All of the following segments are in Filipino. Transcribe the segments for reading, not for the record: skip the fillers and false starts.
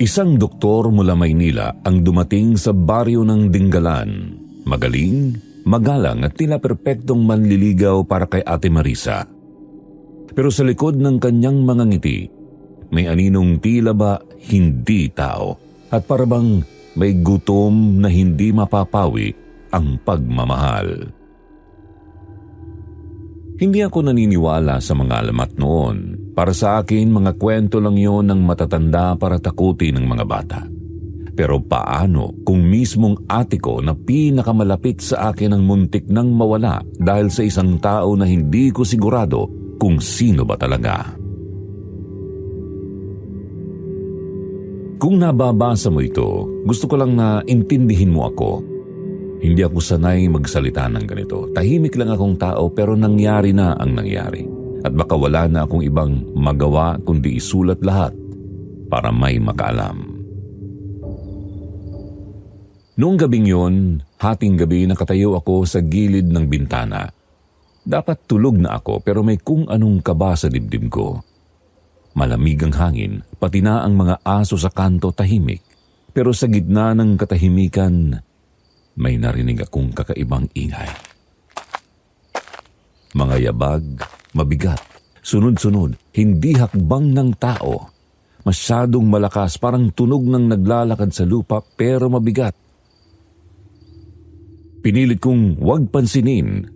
Isang doktor mula Maynila ang dumating sa baryo ng Dinggalan. Magaling, magalang at tila perpektong manliligaw para kay Ate Marisa. Pero sa likod ng kanyang mga ngiti, may aninong tila ba hindi tao at parabang may gutom na hindi mapapawi ang pagmamahal. Hindi ako naniniwala sa mga alamat noon. Para sa akin, mga kwento lang yon ng matatanda para takutin ng mga bata. Pero paano kung mismong ate ko na pinakamalapit sa akin ang muntik nang mawala dahil sa isang tao na hindi ko sigurado kung sino ba talaga? Kung nababasa mo ito, gusto ko lang na intindihin mo ako. Hindi ako sanay magsalita ng ganito. Tahimik lang akong tao pero nangyari na ang nangyari. At baka wala na akong ibang magawa kundi isulat lahat para may makaalam. Noong gabing yon, hating gabi nakatayo ako sa gilid ng bintana. Dapat tulog na ako pero may kung anong kaba sa dibdib ko. Malamig ang hangin, pati na ang mga aso sa kanto tahimik. Pero sa gitna ng katahimikan, may narinig akong kakaibang ingay. Mga yabag, mabigat, sunod-sunod, hindi hakbang ng tao. Masyadong malakas, parang tunog ng naglalakad sa lupa pero mabigat. Pinilit kong huwag pansinin,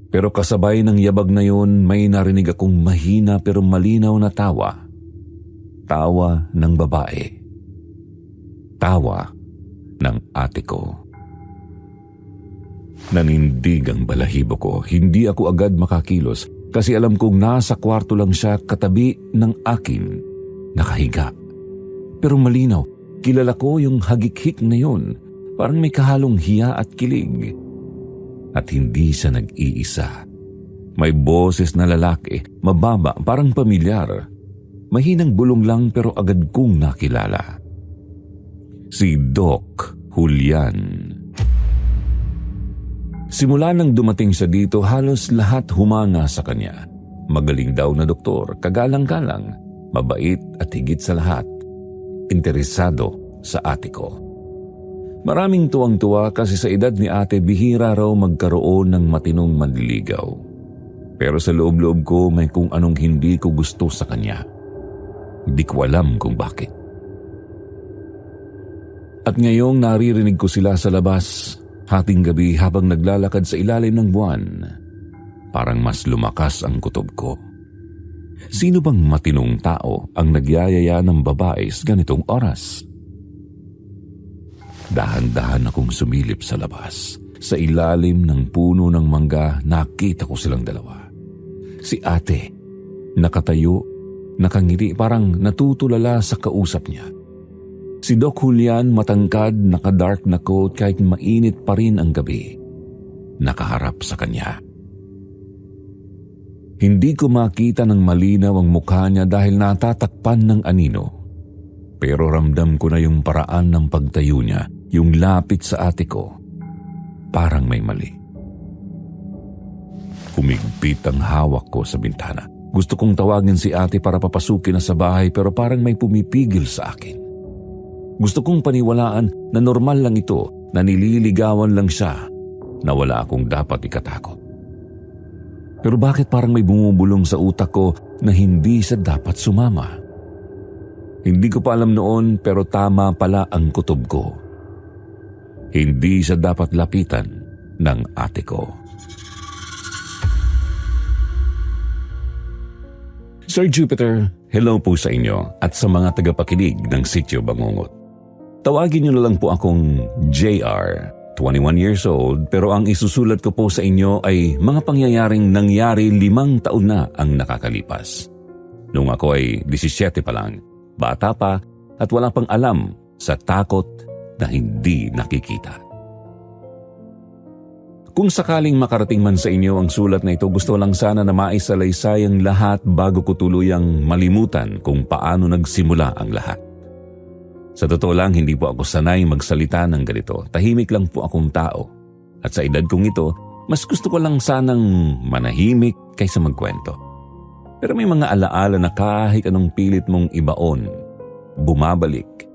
pero kasabay ng yabag na yon may narinig akong mahina pero malinaw na tawa. Tawa ng babae. Tawa ng ate ko. Nanindig ang balahibo ko. Hindi ako agad makakilos kasi alam kong nasa kwarto lang siya katabi ng akin, nakahiga. Pero malinaw, kilala ko yung hagik-hik na yun. Parang may kahalong hiya at kilig. At hindi siya nag-iisa. May boses na lalaki, mababa, parang pamilyar. Mahinang bulong lang pero agad kong nakilala. Si Doc Julian. Simula nang dumating siya dito, halos lahat humanga sa kanya. Magaling daw na doktor, kagalang-galang, mabait at higit sa lahat, interesado sa ate ko. Maraming tuwang-tuwa kasi sa edad ni ate bihira raw magkaroon ng matinong manliligaw. Pero sa loob-loob ko may kung anong hindi ko gusto sa kanya. Hindi ko alam kung bakit. At ngayong naririnig ko sila sa labas, hating gabi habang naglalakad sa ilalim ng buwan, parang mas lumakas ang kutob ko. Sino bang matinong tao ang nagyayaya ng babae sa ganitong oras? Dahan-dahan akong sumilip sa labas. Sa ilalim ng puno ng mangga, nakita ko silang dalawa. Si ate, nakatayo, nakangiti, parang natutulala sa kausap niya. Si Doc Julian, matangkad, naka-dark na coat kahit mainit pa rin ang gabi. Nakaharap sa kanya. Hindi ko makita ng malinaw ang mukha niya dahil natatakpan ng anino. Pero ramdam ko na yung paraan ng pagtayo niya, yung lapit sa ate ko. Parang may mali. Humigpit ang hawak ko sa bintana. Gusto kong tawagin si ate para papasukin na sa bahay pero parang may pumipigil sa akin. Gusto kong paniwalaan na normal lang ito, na nililigawan lang siya, na wala akong dapat ikatakot. Pero bakit parang may bumubulong sa utak ko na hindi siya dapat sumama? Hindi ko pa alam noon pero tama pala ang kutob ko. Hindi siya dapat lapitan ng ate ko. Sir Jupiter, hello po sa inyo at sa mga tagapakinig ng Sityo Bangungot. Tawagin niyo na lang po akong JR, 21 years old, pero ang isusulat ko po sa inyo ay mga pangyayaring nangyari 5 taon na ang nakakalipas. Noong ako ay 17 pa lang, bata pa at wala pang alam sa takot na hindi nakikita. Kung sakaling makarating man sa inyo ang sulat na ito, gusto lang sana na maisalaysay ang lahat bago ko tuluyang malimutan kung paano nagsimula ang lahat. Sa totoo lang, hindi po ako sanay magsalita ng ganito. Tahimik lang po akong tao. At sa edad kong ito, mas gusto ko lang sanang manahimik kaysa magkwento. Pero may mga alaala na kahit anong pilit mong ibaon, bumabalik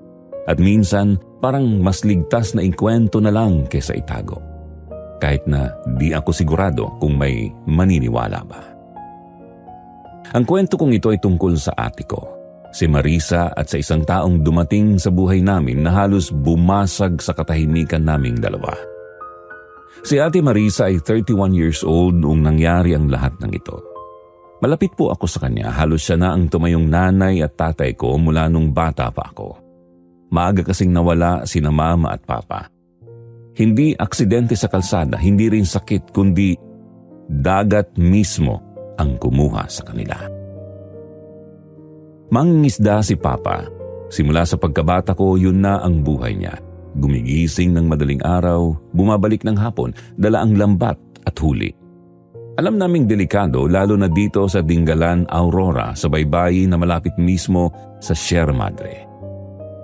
At minsan, parang mas ligtas na ikwento na lang kaysa itago. Kahit na di ako sigurado kung may maniniwala ba. Ang kwento kong ito ay tungkol sa ate ko, si Marisa, at sa isang taong dumating sa buhay namin na halos bumasag sa katahimikan naming dalawa. Si Ate Marisa ay 31 years old noong nangyari ang lahat ng ito. Malapit po ako sa kanya, halos siya na ang tumayong nanay at tatay ko mula nung bata pa ako. Maaga kasing nawala sina mama at papa. Hindi aksidente sa kalsada, hindi rin sakit, kundi dagat mismo ang kumuha sa kanila. Mangingisda si papa. Simula sa pagkabata ko, yun na ang buhay niya. Gumigising ng madaling araw, bumabalik ng hapon, dala ang lambat at huli. Alam naming delikado lalo na dito sa Dingalan, Aurora, sa baybayin na malapit mismo sa Sierra Madre.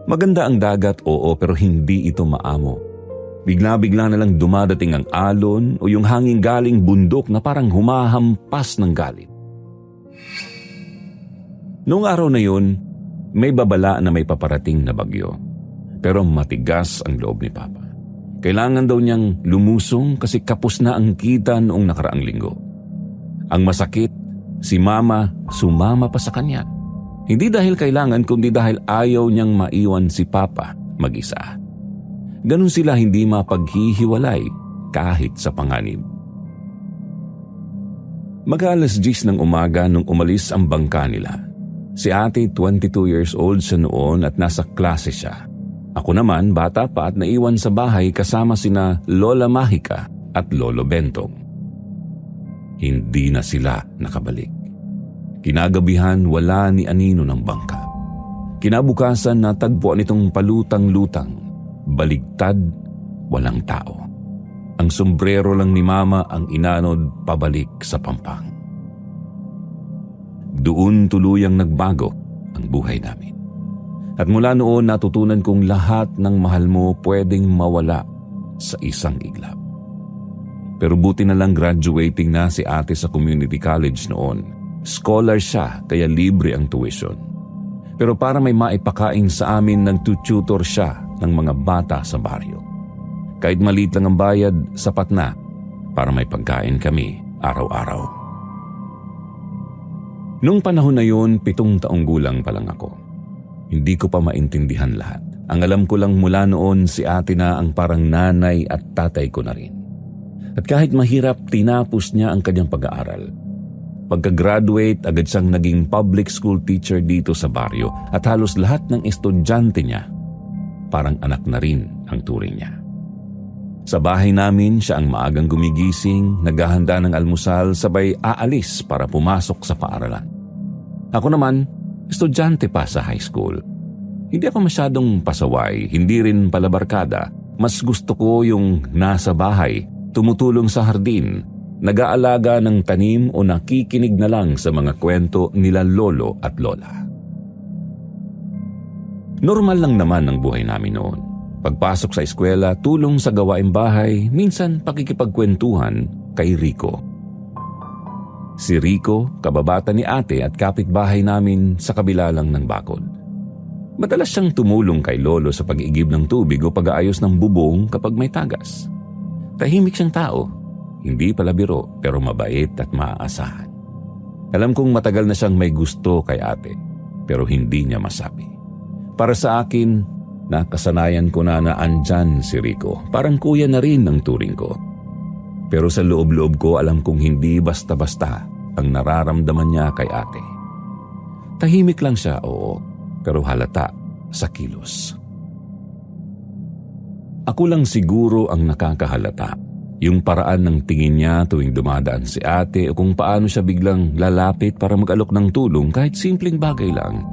Maganda ang dagat, oo, pero hindi ito maamo. Bigla-bigla na lang dumadating ang alon o yung hangin galing bundok na parang humahampas ng galit. Noong araw na yun, may babala na may paparating na bagyo. Pero matigas ang loob ni Papa. Kailangan daw niyang lumusong kasi kapos na ang kita noong nakaraang linggo. Ang masakit, si Mama sumama pa sa kanya. Hindi dahil kailangan kundi dahil ayaw niyang maiwan si Papa mag-isa. Ganun sila hindi mapaghihiwalay kahit sa panganib. Mag-alas 10 ng umaga nung umalis ang bangka nila. Si ate 22 years old siya noon at nasa klase siya. Ako naman, bata pa at naiwan sa bahay kasama sina Lola Mahika at Lolo Bentong. Hindi na sila nakabalik. Kinagabihan, wala ni anino ng bangka. Kinabukasan, natagpuan itong palutang-lutang. Baligtad, walang tao. Ang sombrero lang ni Mama ang inanod pabalik sa Pampang. Doon tuluyang nagbago ang buhay namin. At mula noon natutunan kong lahat ng mahal mo pwedeng mawala sa isang iglap. Pero buti na lang graduating na si ate sa community college noon. Scholar siya kaya libre ang tuition. Pero para may maipakain sa amin, nagtututor siya ng mga bata sa baryo. Kahit maliit lang ang bayad, sapat na para may pagkain kami araw-araw. Noong panahon na yun, 7 taong gulang pa lang ako. Hindi ko pa maintindihan lahat. Ang alam ko lang mula noon si ate na ang parang nanay at tatay ko na rin. At kahit mahirap, tinapos niya ang kanyang pag-aaral. Pagka-graduate, agad siyang naging public school teacher dito sa baryo at halos lahat ng estudyante niya, parang anak na rin ang turing niya. Sa bahay namin, siya ang maagang gumigising, naghahanda ng almusal, sabay aalis para pumasok sa paaralan. Ako naman, estudyante pa sa high school. Hindi ako masyadong pasaway, hindi rin palabarkada. Mas gusto ko yung nasa bahay, tumutulong sa hardin, nag-aalaga ng tanim o nakikinig na lang sa mga kwento nila lolo at lola. Normal lang naman ang buhay namin noon. Pagpasok sa eskwela, tulong sa gawaing bahay, minsan pakikipagkwentuhan kay Rico. Si Rico, kababata ni ate at kapitbahay namin sa kabila lang ng bakod. Madalas siyang tumulong kay lolo sa pag-iigib ng tubig o pag-aayos ng bubong kapag may tagas. Tahimik siyang tao, hindi pala biro pero mabait at maaasahan. Alam kong matagal na siyang may gusto kay ate pero hindi niya masabi. Para sa akin, nakasanayan ko na andyan si Rico. Parang kuya na rin ang turing ko. Pero sa loob-loob ko alam kong hindi basta-basta ang nararamdaman niya kay ate. Tahimik lang siya, oo, pero halata sa kilos. Ako lang siguro ang nakakahalata. Yung paraan ng tingin niya tuwing dumadaan si ate o kung paano siya biglang lalapit para mag-alok ng tulong kahit simpleng bagay lang.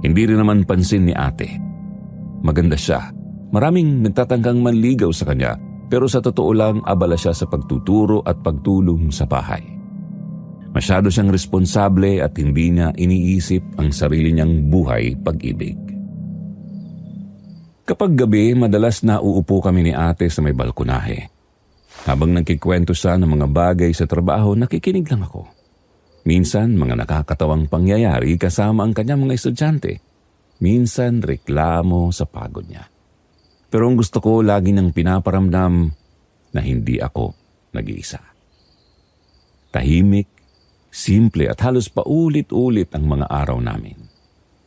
Hindi rin naman pansin ni ate. Maganda siya. Maraming nagtatangkang manligaw sa kanya. Pero sa totoo lang, abala siya sa pagtuturo at pagtulong sa bahay. Masyado siyang responsable at hindi niya iniisip ang sarili niyang buhay pag-ibig. Kapag gabi, madalas nauupo kami ni ate sa may balkonahe. Habang nagkikwento siya ng mga bagay sa trabaho, nakikinig lang ako. Minsan, mga nakakatawang pangyayari kasama ang kanyang mga estudyante. minsan reklamo sa pagod niya. Pero ang gusto ko, lagi niyang pinaparamdam na hindi ako nag-iisa. Tahimik, simple at halos paulit-ulit ang mga araw namin.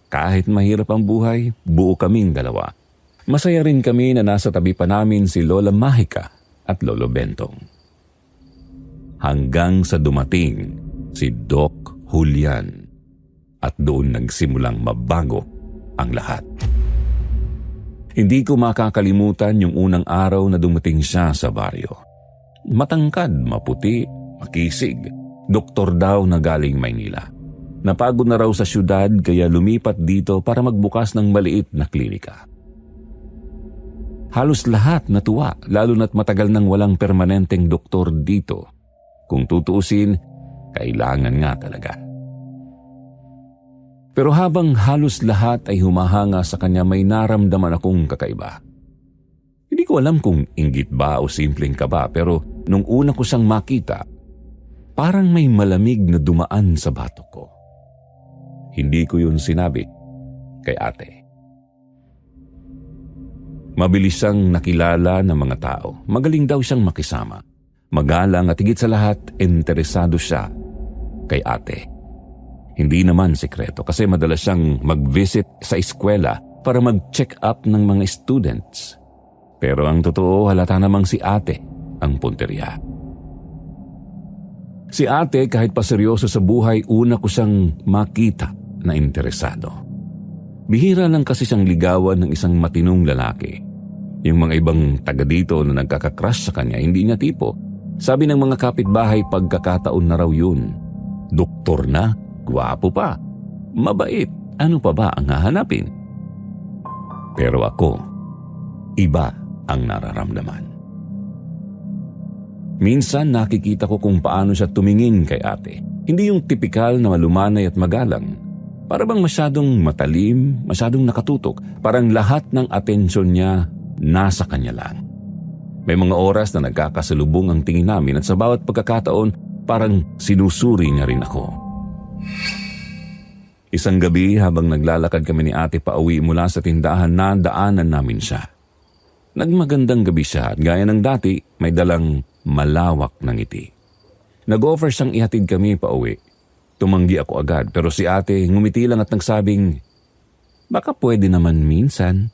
Kahit mahirap ang buhay, buo kaming dalawa. Masaya rin kami na nasa tabi pa namin si Lola Mahika at Lolo Bentong. Hanggang sa dumating si Doc Julian at doon nagsimulang mabago ang lahat. Hindi ko makakalimutan yung unang araw na dumating siya sa baryo. Matangkad, maputi, makisig. Doktor daw na galing Maynila. Napagod na raw sa syudad kaya lumipat dito para magbukas ng maliit na klinika. Halos lahat natuwa, lalo na't matagal nang walang permanenteng doktor dito. Kung tutuusin, kailangan nga talaga. Pero habang halos lahat ay humahanga sa kanya, may naramdaman akong kakaiba. Hindi ko alam kung inggit ba o simpleng kaba, pero nung una ko siyang makita, parang may malamig na dumaan sa batok ko. Hindi ko yun sinabi kay ate. Mabilis siyang nakilala ng mga tao. Magaling daw siyang makisama. Magalang at higit sa lahat, interesado siya kay ate. Hindi naman sikreto kasi madalas siyang mag-visit sa eskwela para mag-check up ng mga students. Pero ang totoo, halata namang si ate ang punteriya. Si ate, kahit pa seryoso sa buhay, una ko siyang makita na interesado. Bihira lang kasi siyang ligawan ng isang matinong lalaki. Yung mga ibang taga dito na nagkakakrush sa kanya, hindi niya tipo. Sabi ng mga kapitbahay, pagkakataon na raw yun. Doktor na, gwapo pa, mabait, ano pa ba ang hahanapin? Pero ako, iba ang nararamdaman. Minsan nakikita ko kung paano siya tumingin kay ate. Hindi yung tipikal na malumanay at magalang. Para bang masyadong matalim, masyadong nakatutok. Parang lahat ng atensyon niya nasa kanya lang. May mga oras na nagkakasalubong ang tingin namin at sa bawat pagkakataon, parang sinusuri niya rin ako. Isang gabi habang naglalakad kami ni ate pauwi mula sa tindahan, nadaanan namin siya. Nagmagandang gabi siya at gaya ng dati, may dalang malawak na ngiti. Nag-offer siyang ihatid kami pauwi. Tumanggi ako agad pero si ate ngumiti lang at nagsabing, baka pwede naman minsan.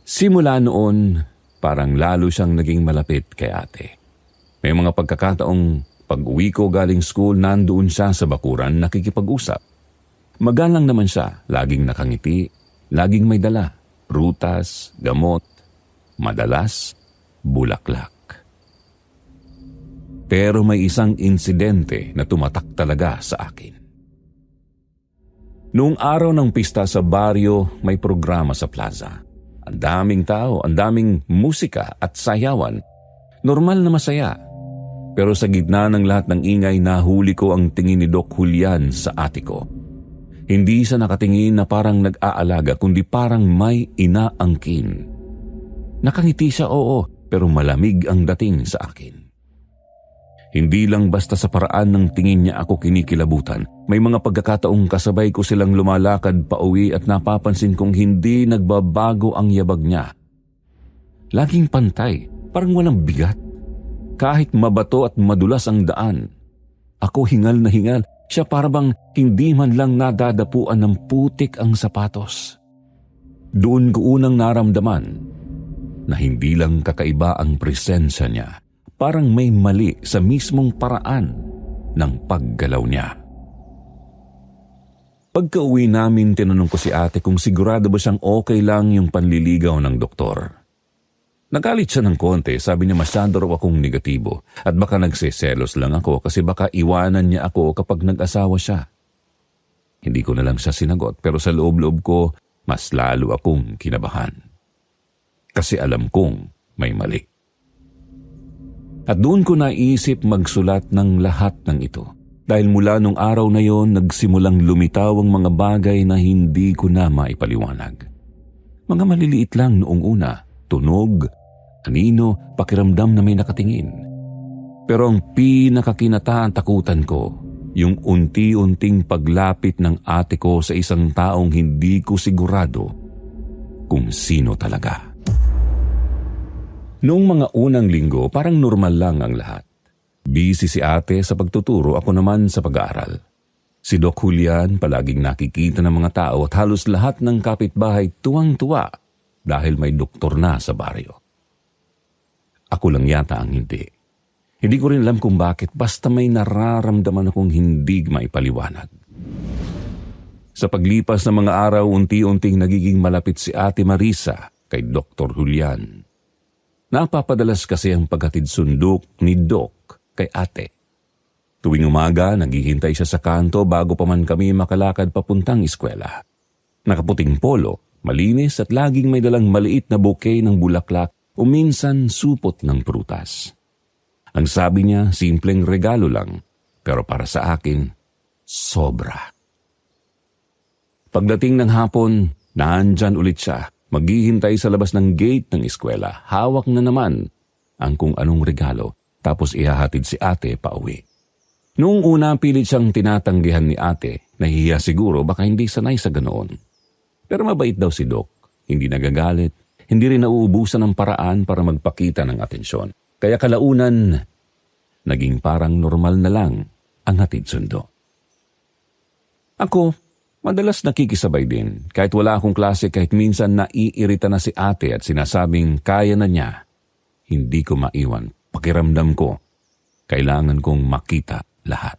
Simula noon, parang lalo siyang naging malapit kay ate. May mga pagkakataong pag-uwi ko galing school, nandoon siya sa bakuran nakikipag-usap. Magalang naman siya, laging nakangiti, laging may dala, prutas, gamot, madalas, bulaklak. Pero may isang insidente na tumatak talaga sa akin. Noong araw ng pista sa baryo, may programa sa plaza. Ang daming tao, ang daming musika at sayawan. Normal na masaya. Pero sa gitna ng lahat ng ingay, nahuli ko ang tingin ni Doc Julian sa ate ko. Hindi siya nakatingin na parang nag-aalaga, kundi parang may inaangkin. Nakangiti siya, oo, pero malamig ang dating sa akin. Hindi lang basta sa paraan ng tingin niya ako kinikilabutan. May mga pagkakataong kasabay ko silang lumalakad pauwi at napapansin kong hindi nagbabago ang yabag niya. Laging pantay, parang walang bigat. Kahit mabato at madulas ang daan, ako hingal na hingal. Siya parabang hindi man lang nadadapuan ng putik ang sapatos. Doon ko unang naramdaman na hindi lang kakaiba ang presensya niya. Parang may mali sa mismong paraan ng paggalaw niya. Pagka-uwi namin, tinanong ko si ate kung sigurado ba siyang okay lang yung panliligaw ng doktor. Nagalit siya ng konti, sabi niya masyado raw akong negatibo at baka nagseselos lang ako kasi baka iwanan niya ako kapag nag-asawa siya. Hindi ko na lang siya sinagot pero sa loob-loob ko, mas lalo akong kinabahan. Kasi alam kong may mali. At doon ko naisip magsulat ng lahat ng ito. Dahil mula nung araw na yon, nagsimulang lumitaw ang mga bagay na hindi ko na maipaliwanag. Mga maliliit lang noong una, tunog, anino, pakiramdam na may nakatingin. Pero ang pinakakinataan takutan ko, yung unti-unting paglapit ng ate ko sa isang taong hindi ko sigurado kung sino talaga. Noong mga unang linggo, parang normal lang ang lahat. Busy si ate sa pagtuturo, ako naman sa pag-aaral. Si Doc Julian palaging nakikita ng mga tao at halos lahat ng kapitbahay tuwang-tuwa dahil may doktor na sa baryo. Ako lang yata ang hindi. Hindi ko rin alam kung bakit, basta may nararamdaman akong hindi maipaliwanag. Sa paglipas ng mga araw, unti-unting nagiging malapit si Ate Marisa kay Dr. Julian. Napapadalas kasi ang paghatid sundok ni Doc kay ate. Tuwing umaga, naghihintay siya sa kanto bago pa man kami makalakad papuntang eskwela. Nakaputing polo, malinis at laging may dalang maliit na bouquet ng bulaklak o minsan supot ng prutas. Ang sabi niya, simpleng regalo lang, pero para sa akin, sobra. Pagdating ng hapon, naandyan ulit siya, maghihintay sa labas ng gate ng eskwela. Hawak na naman ang kung anong regalo, tapos ihahatid si ate pauwi. Noong una, pilit siyang tinatanggihan ni ate. Nahihiya siguro, baka hindi sanay sa ganoon. Pero mabait daw si Doc. Hindi nagagalit, hindi rin nauubusan ng paraan para magpakita ng atensyon. Kaya kalaunan, naging parang normal na lang ang hatid sundo. Ako, madalas nakikisabay din. Kahit wala akong klase, kahit minsan naiirita na si ate at sinasabing kaya na niya, hindi ko maiwan. Pakiramdam ko, kailangan kong makita lahat.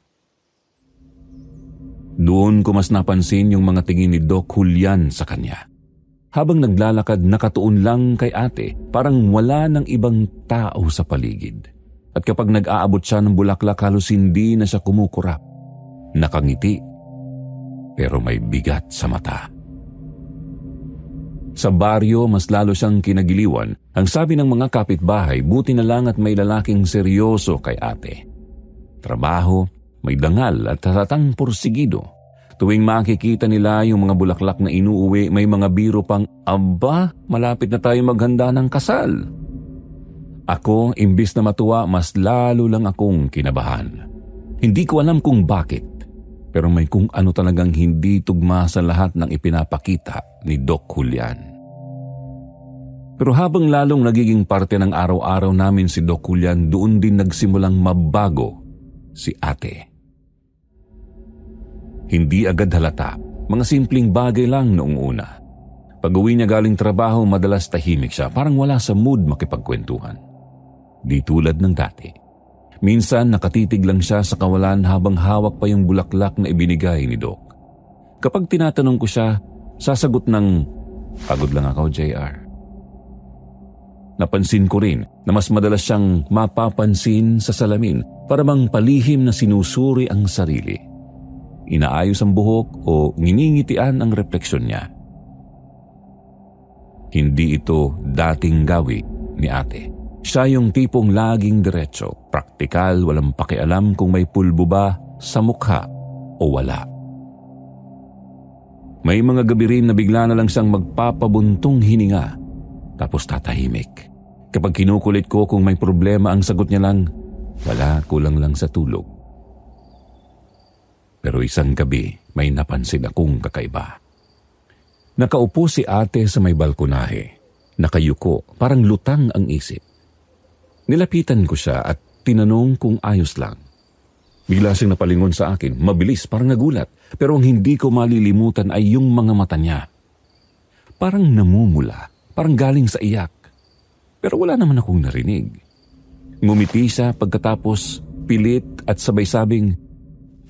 Doon ko mas napansin yung mga tingin ni Doc Julian sa kanya. Habang naglalakad, nakatuon lang kay ate, parang wala ng ibang tao sa paligid. At kapag nag-aabot siya ng bulaklak, halos hindi na siya kumukurap. Nakangiti, pero may bigat sa mata. Sa baryo, mas lalo siyang kinagiliwan. Ang sabi ng mga kapitbahay, buti na lang at may lalaking seryoso kay ate. Trabaho, may dangal at halatang porsigido. Tuwing makikita nila yung mga bulaklak na inuuwi, may mga biro pang, aba, malapit na tayo maghanda ng kasal. Ako, imbis na matuwa, mas lalo lang akong kinabahan. Hindi ko alam kung bakit, pero may kung ano talagang hindi tugma sa lahat ng ipinapakita ni Doc Julian. Pero habang lalong nagiging parte ng araw-araw namin si Doc Julian, doon din nagsimulang mabago si ate. Hindi agad halata, mga simpleng bagay lang noong una. Pag-uwi niya galing trabaho, madalas tahimik siya, parang wala sa mood makipagkwentuhan. Di tulad ng dati. Minsan nakatitig lang siya sa kawalan habang hawak pa yung bulaklak na ibinigay ni Doc. Kapag tinatanong ko siya, sasagot ng, "Pagod lang ako, JR." Napansin ko rin na mas madalas siyang mapapansin sa salamin para bang palihim na sinusuri ang sarili. Inaayos ang buhok o nginingitian ang refleksyon niya. Hindi ito dating gawi ni ate. Siya yung tipong laging diretso, praktikal, walang pakialam kung may pulbo ba sa mukha o wala. May mga gabi rin na bigla na lang siyang magpapabuntong hininga, tapos tatahimik. Kapag kinukulit ko kung may problema, ang sagot niya lang, wala, kulang lang sa tulog. Pero isang gabi, may napansin akong kakaiba. Nakaupo si ate sa may balkonahe. Nakayuko, parang lutang ang isip. Nilapitan ko siya at tinanong kung ayos lang. Bigla siyang napalingon sa akin, mabilis, parang nagulat. Pero ang hindi ko malilimutan ay yung mga mata niya. Parang namumula, parang galing sa iyak. Pero wala naman akong narinig. Ngumiti siya pagkatapos pilit at sabay sabing,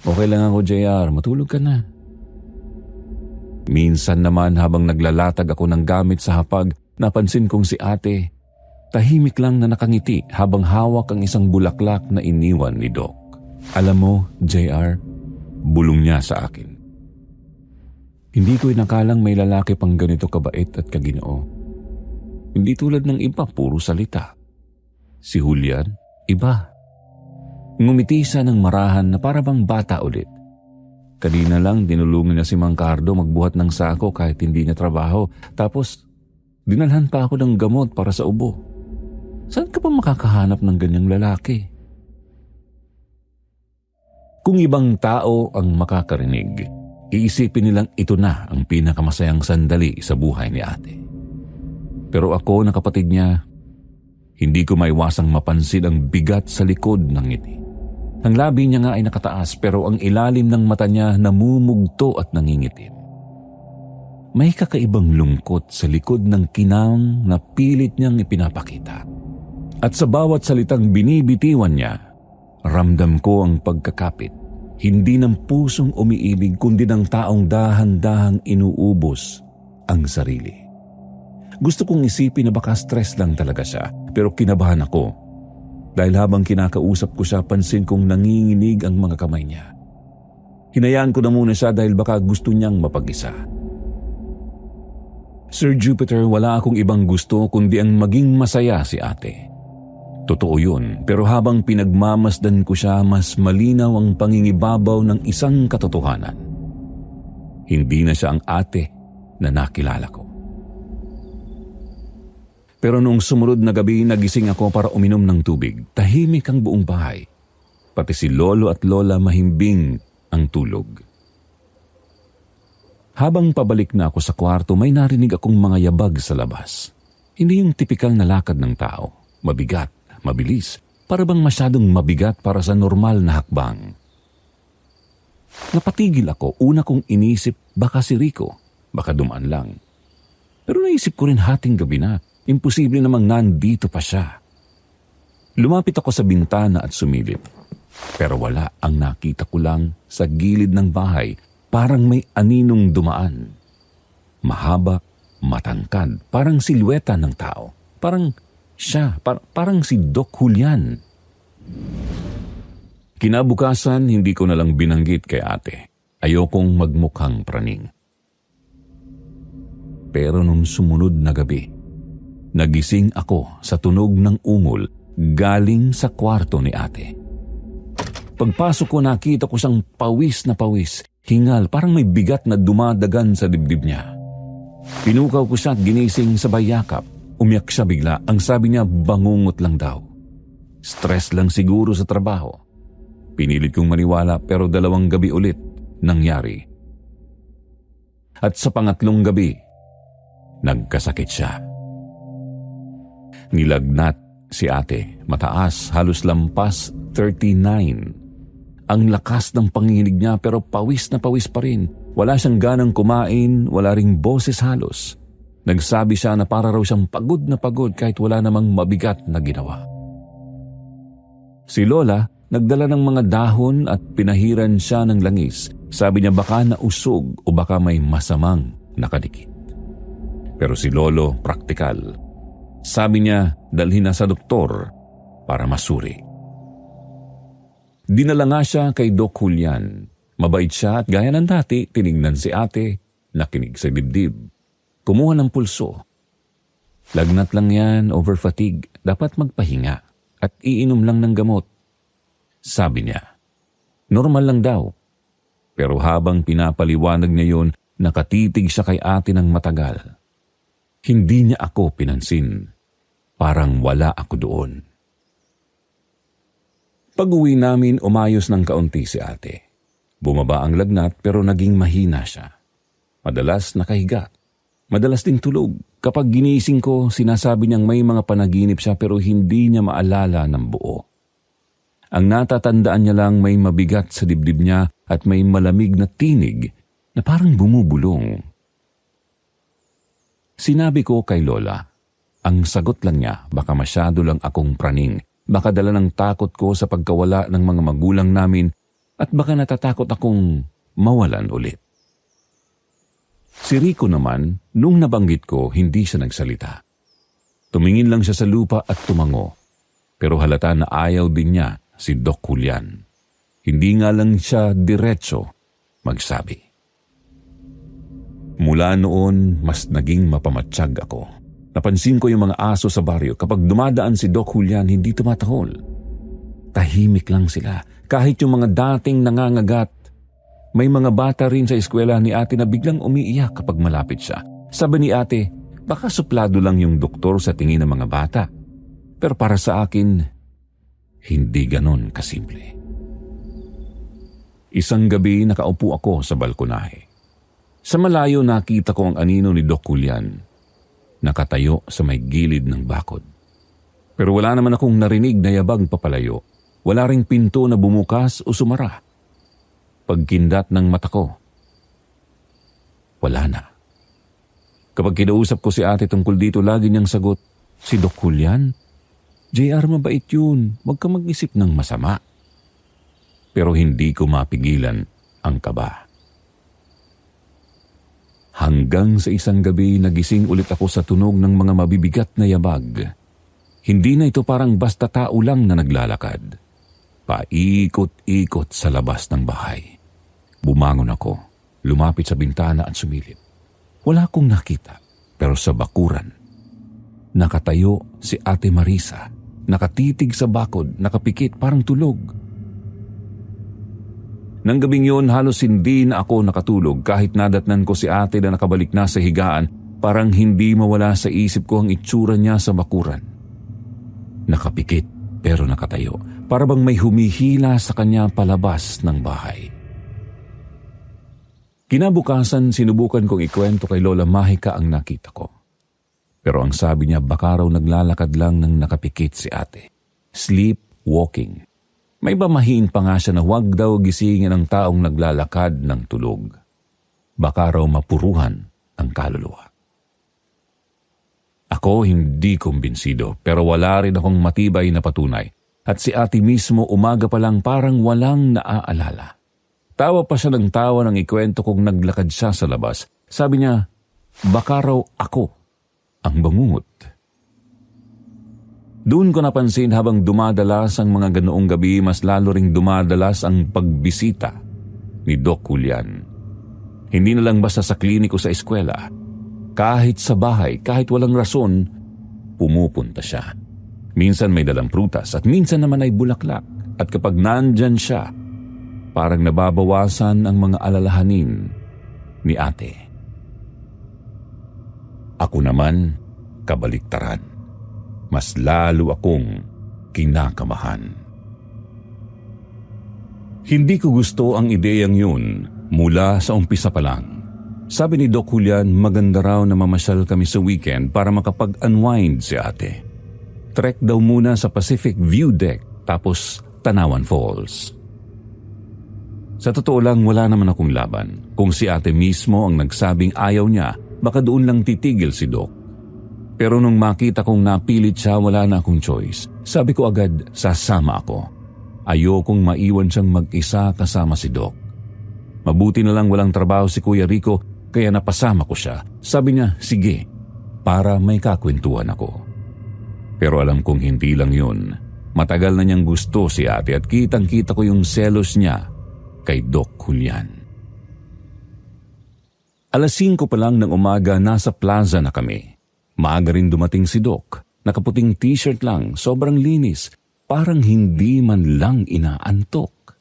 "Okay lang ako, JR, matulog ka na." Minsan naman habang naglalatag ako ng gamit sa hapag, napansin kong si ate, tahimik lang na nakangiti habang hawak ang isang bulaklak na iniwan ni Doc. "Alam mo, JR," bulong niya sa akin, "hindi ko inakalang may lalaki pang ganito kabait at kaginoo. Hindi tulad ng iba, puro salita. Si Julian, iba." Ngumiti siya ng marahan na para bang bata ulit. Kanina lang dinulungan niya si Mang Cardo magbuhat ng sako kahit hindi niya trabaho. Tapos dinalhan pa ako ng gamot para sa ubo. Saan ka pa makakahanap ng ganyang lalaki? Kung ibang tao ang makakarinig, iisipin nilang ito na ang pinakamasayang sandali sa buhay ni ate. Pero ako na kapatid niya, hindi ko maiwasang mapansin ang bigat sa likod ng ngiti. Ang labi niya nga ay nakataas pero ang ilalim ng mata niya namumugto at nangingitim. May kakaibang lungkot sa likod ng kinang na pilit niyang ipinapakita. At sa bawat salitang binibitiwan niya, ramdam ko ang pagkakapit, hindi ng pusong umiibig kundi ng taong dahan-dahang inuubos ang sarili. Gusto kong isipin na baka stress lang talaga siya, pero kinabahan ako. Dahil habang kinakausap ko siya, pansin kong nanginginig ang mga kamay niya. Hinayaan ko na muna siya dahil baka gusto niyang mapag-isa. Sir Jupiter, wala akong ibang gusto kundi ang maging masaya si ate. Totoo yun, pero habang pinagmamasdan ko siya, mas malinaw ang pangingibabaw ng isang katotohanan. Hindi na siya ang ate na nakilala ko. Pero noong sumunod na gabi, nagising ako para uminom ng tubig. Tahimik ang buong bahay. Pati si lolo at lola mahimbing ang tulog. Habang pabalik na ako sa kwarto, may narinig akong mga yabag sa labas. Hindi yung tipikal na lakad ng tao. Mabigat, mabilis. Para bang masyadong mabigat para sa normal na hakbang. Napatigil ako. Una kong inisip, baka si Rico. Baka dumaan lang. Pero naisip ko rin hating gabi na. Imposible namang nandito pa siya. Lumapit ako sa bintana at sumilip. Pero wala, ang nakita ko lang sa gilid ng bahay. Parang may aninong dumaan. Mahaba, matangkad, parang silweta ng tao. Parang siya, parang si Doc Julian. Kinabukasan, hindi ko nalang binanggit kay ate. Ayokong magmukhang praning. Pero nung sumunod na gabi, nagising ako sa tunog ng ungol galing sa kwarto ni ate. Pagpasok ko, nakita ko siyang pawis na pawis. Hingal, parang may bigat na dumadagan sa dibdib niya. Pinukaw ko siya at ginising sabay yakap. Umiyak siya bigla. Ang sabi niya, bangungot lang daw. Stress lang siguro sa trabaho. Pinilit kong maniwala pero 2 gabi ulit nangyari. At sa pangatlong gabi, nagkasakit siya. Nilagnat si ate. Mataas, halos lampas 39. Ang lakas ng panginginig niya pero pawis na pawis pa rin. Wala siyang ganang kumain, wala ring boses halos. Nagsabi siya na para raw siyang pagod na pagod kahit wala namang mabigat na ginawa. Si Lola, nagdala ng mga dahon at pinahiran siya ng langis. Sabi niya baka nausog o baka may masamang nakadikit. Pero si Lolo, praktikal. Sabi niya dalhin na sa doktor para masuri. Dinala nga siya kay Doc Julian. Mabait siya at gaya ng dati, tinignan si ate, nakinig sa dibdib. Kumuha ng pulso. Lagnat lang yan, over fatigue. Dapat magpahinga at iinom lang ng gamot. Sabi niya, normal lang daw. Pero habang pinapaliwanag niya yun, nakatitig siya kay ate ng matagal. Hindi niya ako pinansin. Parang wala ako doon. Pag-uwi namin, umayos ng kaunti si ate. Bumaba ang lagnat pero naging mahina siya. Madalas nakahiga. Madalas din tulog. Kapag ginising ko, sinasabi niyang may mga panaginip siya pero hindi niya maalala ng buo. Ang natatandaan niya lang may mabigat sa dibdib niya at may malamig na tinig na parang bumubulong. Sinabi ko kay Lola, ang sagot lang niya baka masyado lang akong praning. Baka dala ng takot ko sa pagkawala ng mga magulang namin at baka natatakot akong mawalan ulit. Si Rico naman, nung nabanggit ko, hindi siya nagsalita. Tumingin lang siya sa lupa at tumango. Pero halata na ayaw din niya si Doc Julian. Hindi nga lang siya diretso magsabi. Mula noon, mas naging mapamatsyag ako. Napansin ko yung mga aso sa baryo. Kapag dumadaan si Doc Julian, hindi tumatahol. Tahimik lang sila. Kahit yung mga dating nangangagat. May mga bata rin sa eskwela ni ate na biglang umiiyak kapag malapit siya. Sabi ni ate, baka suplado lang yung doktor sa tingin ng mga bata. Pero para sa akin, hindi ganon kasimple. Isang gabi nakaupo ako sa balkonahe. Sa malayo nakita ko ang anino ni Doc Julian. Nakatayo sa may gilid ng bakod. Pero wala naman akong narinig na yabag papalayo. Wala ring pinto na bumukas o sumara. Pagkindat ng mata ko, wala na. Kapag kinausap ko si ate tungkol dito, lagi niyang sagot, "Si Doc Julian? JR, mabait yun. Huwag ka mag-isip ng masama." Pero hindi ko mapigilan ang kaba. Hanggang sa isang gabi, nagising ulit ako sa tunog ng mga mabibigat na yabag. Hindi na ito parang basta tao lang na naglalakad. Paikot-ikot sa labas ng bahay. Bumangon ako, lumapit sa bintana at sumilip. Wala akong nakita, pero sa bakuran, nakatayo si Ate Marisa, nakatitig sa bakod, nakapikit parang tulog. Nang gabing yun, halos hindi na ako nakatulog kahit nadatnan ko si ate na nakabalik na sa higaan, parang hindi mawala sa isip ko ang itsura niya sa bakuran. Nakapikit pero nakatayo, para bang may humihila sa kanya palabas ng bahay. Kinabukasan, sinubukan kong ikwento kay Lola Mahika ang nakita ko. Pero ang sabi niya, baka raw naglalakad lang ng nakapikit si ate. Sleepwalking. May bamahin pa nga siya na huwag daw gisingin ang taong naglalakad ng tulog. Baka raw mapuruhan ang kaluluwa. Ako hindi kumbinsido, pero wala rin akong matibay na patunay. At si ate mismo umaga pa lang parang walang naaalala. Tawa pa siya ng tawa nang ikwento kong naglakad siya sa labas. Sabi niya, baka raw ako ang bangungot. Doon ko napansin habang dumadalas ang mga ganoong gabi, mas lalo ring dumadalas ang pagbisita ni Doc Julian. Hindi na lang basta sa kliniko sa eskwela. Kahit sa bahay, kahit walang rason, pumupunta siya. Minsan may dalang prutas at minsan naman ay bulaklak. At kapag nandyan siya, parang nababawasan ang mga alalahanin ni ate. Ako naman, kabaliktaran. Mas lalo akong kinakamahan. Hindi ko gusto ang ideyang yun mula sa umpisa pa lang. Sabi ni Doc Julian, maganda raw na mamasyal kami sa weekend para makapag-unwind si ate. Trek daw muna sa Pacific View Deck tapos Tanawan Falls. Sa totoo lang, wala naman akong laban. Kung si ate mismo ang nagsabing ayaw niya, baka doon lang titigil si Doc. Pero nung makita kong napilit siya, wala na akong choice. Sabi ko agad, sasama ako. Ayokong maiwan siyang mag-isa kasama si Doc. Mabuti na lang walang trabaho si Kuya Rico, kaya napasama ko siya. Sabi niya, sige, para may kakwentuhan ako. Pero alam kong hindi lang yun. Matagal na niyang gusto si ate at kitang-kita ko yung selos niya kay Doc Julian. 5:00 pa lang ng umaga, nasa plaza na kami. Maaga rin dumating si Doc. Nakaputing t-shirt lang, sobrang linis. Parang hindi man lang inaantok.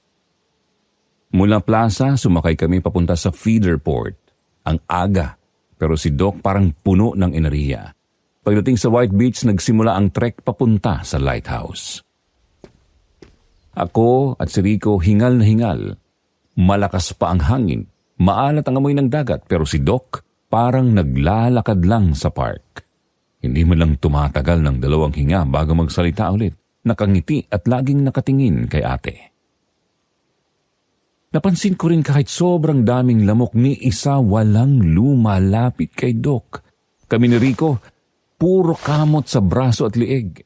Mula plaza, sumakay kami papunta sa feeder port. Ang aga, pero si Doc parang puno ng enerhiya. Pagdating sa White Beach, nagsimula ang trek papunta sa lighthouse. Ako at si Rico hingal na hingal. Malakas pa ang hangin. Maalat ang amoy ng dagat, pero si Doc parang naglalakad lang sa park. Hindi man lang tumatagal ng 2 hinga bago magsalita ulit. Nakangiti at laging nakatingin kay ate. Napansin ko rin kahit sobrang daming lamok, ni isa walang lumalapit kay Doc. Kami ni Rico, puro kamot sa braso at lieg.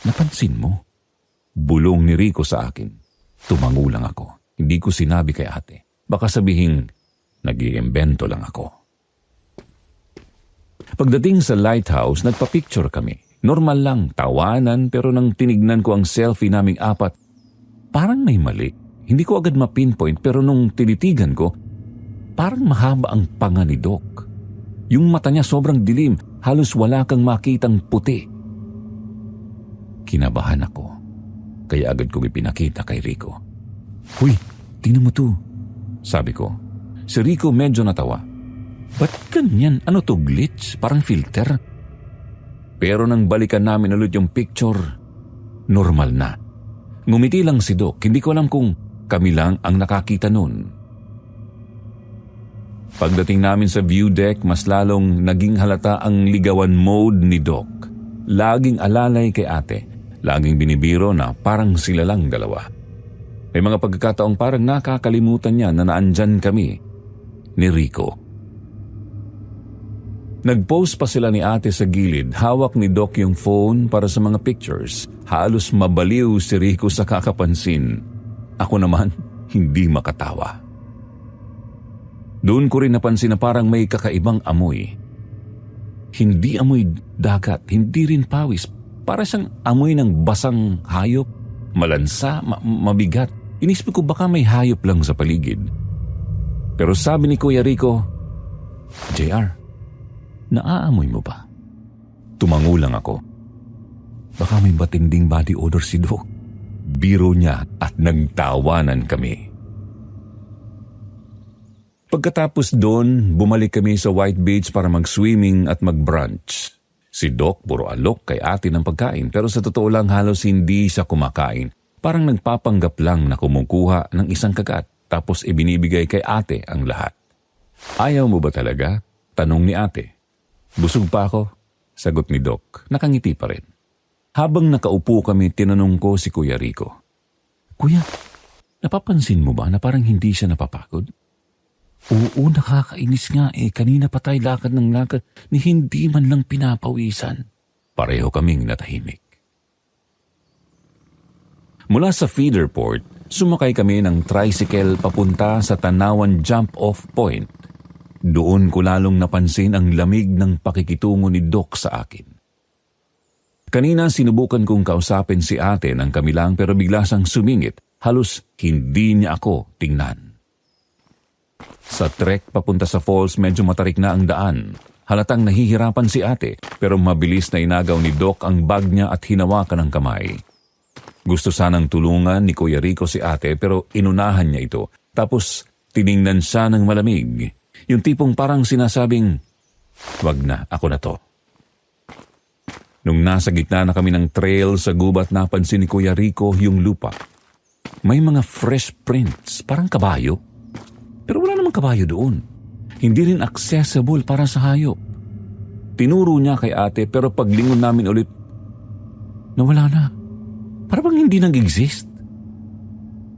Napansin mo? Bulong ni Rico sa akin. Tumango lang ako. Hindi ko sinabi kay ate. Baka sabihin, nag-iimbento lang ako. Pagdating sa lighthouse, nagpa-picture kami. Normal lang, tawanan, pero nang tinignan ko ang selfie naming 4, parang may mali. Hindi ko agad ma-pinpoint, pero nung tinitigan ko, parang mahaba ang panga ni Doc. Yung mata niya sobrang dilim, halos wala kang makitang puti. Kinabahan ako, kaya agad kong ipinakita kay Rico. "Huy, tingnan mo to," sabi ko. Si Rico medyo natawa. "Ba't ganyan? Ano to, glitch? Parang filter?" Pero nang balikan namin ulit yung picture, normal na. Ngumiti lang si Doc. Hindi ko alam kung kami lang ang nakakita nun. Pagdating namin sa view deck, mas lalong naging halata ang ligawan mode ni Doc. Laging alalay kay ate. Laging binibiro na parang sila lang dalawa. May mga pagkakataong parang nakakalimutan niya na naandyan kami ni Rico. Nag-post pa sila ni ate sa gilid. Hawak ni Doc yung phone para sa mga pictures. Halos mabaliw si Rico sa kakapansin. Ako naman, hindi makatawa. Doon ko rin napansin na parang may kakaibang amoy. Hindi amoy dagat, hindi rin pawis. Para siyang amoy ng basang hayop, malansa, mabigat. Inisip ko baka may hayop lang sa paligid. Pero sabi ni Kuya Rico, JR, naaamoy mo ba? Tumango lang ako. Baka may matinding body odor si Doc. Biro niya at nagtawanan kami. Pagkatapos doon, bumalik kami sa White Beach para mag-swimming at mag-brunch. Si Doc puro alok kay ate ng pagkain pero sa totoo lang halos hindi siya kumakain. Parang nagpapanggap lang na kumukuha ng isang kagat tapos ibinibigay kay ate ang lahat. Ayaw mo ba talaga? Tanong ni ate. Busog pa ako? Sagot ni Doc. Nakangiti pa rin. Habang nakaupo kami, tinanong ko si Kuya Rico. Kuya, napapansin mo ba na parang hindi siya napapagod? Oo, nakakainis nga kanina pa tayo lakad ng lakad ni hindi man lang pinapawisan. Pareho kaming natahimik. Mula sa feeder port, sumakay kami ng tricycle papunta sa Tanawan Jump-Off Point. Doon ko lalong napansin ang lamig ng pakikitungo ni Doc sa akin. Kanina sinubukan kong kausapin si ate ng kami lang pero bigla siyang sumingit. Halos hindi niya ako tingnan. Sa trek papunta sa falls, medyo matarik na ang daan. Halatang nahihirapan si ate pero mabilis na inagaw ni Doc ang bag niya at hinawakan ng kamay. Gusto sanang tulungan ni Kuya Rico si ate pero inunahan niya ito. Tapos tiningnan siya ng malamig. Yung tipong parang sinasabing, wag na, ako na to. Nung nasa gitna na kami ng trail sa gubat, napansin ni Kuya Rico yung lupa. May mga fresh prints, parang kabayo. Pero wala namang kabayo doon. Hindi rin accessible para sa hayop. Tinuro niya kay ate pero paglingon namin ulit, nawala na. Para bang hindi nag-exist.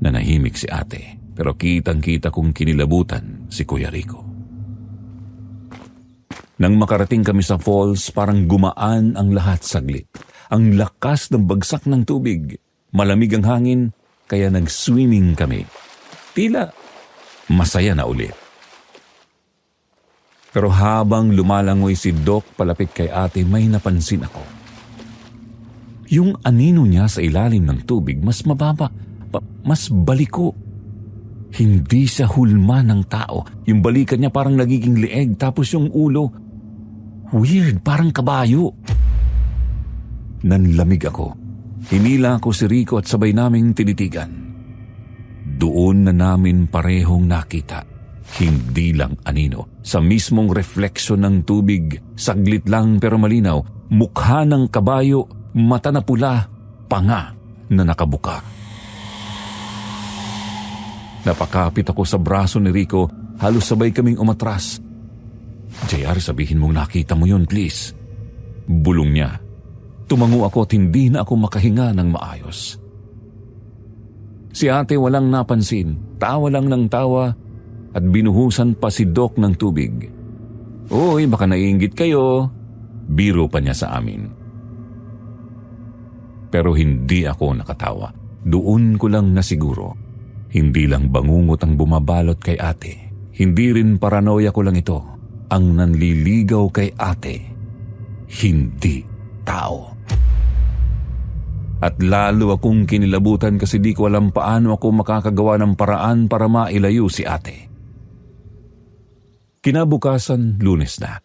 Nanahimik si ate pero kitang-kita kong kinilabutan si Kuya Rico. Nang makarating kami sa falls, parang gumaan ang lahat saglit. Ang lakas ng bagsak ng tubig. Malamig ang hangin kaya nag-swimming kami. Tila masaya na ulit. Pero habang lumalangoy si Doc palapit kay ate, may napansin ako. Yung anino niya sa ilalim ng tubig, mas mababa, mas baliko. Hindi siya hulma ng tao. Yung balikan niya parang nagiging leeg, tapos yung ulo, weird, parang kabayo. Nanlamig ako. Hinila ko si Rico at sabay naming tinitigan. Doon na namin parehong nakita. Hindi lang anino. Sa mismong refleksyon ng tubig, saglit lang pero malinaw, mukha ng kabayo, mata na pula, panga na nakabuka. Napakapit ako sa braso ni Rico, halos sabay kaming umatras. JR, sabihin mong nakita mo yun, please. Bulong niya. Tumango ako at hindi na ako makahinga ng maayos. Si ate walang napansin, tawa lang ng tawa at binuhusan pa si Doc ng tubig. Uy, baka naiinggit kayo. Biro pa niya sa amin. Pero hindi ako nakatawa. Doon ko lang nasiguro. Hindi lang bangungot ang bumabalot kay ate. Hindi rin paranoia ko lang ito. Ang nanliligaw kay ate, hindi tao. At lalo akong kinilabutan kasi di ko alam paano ako makakagawa ng paraan para mailayo si ate. Kinabukasan, Lunes na.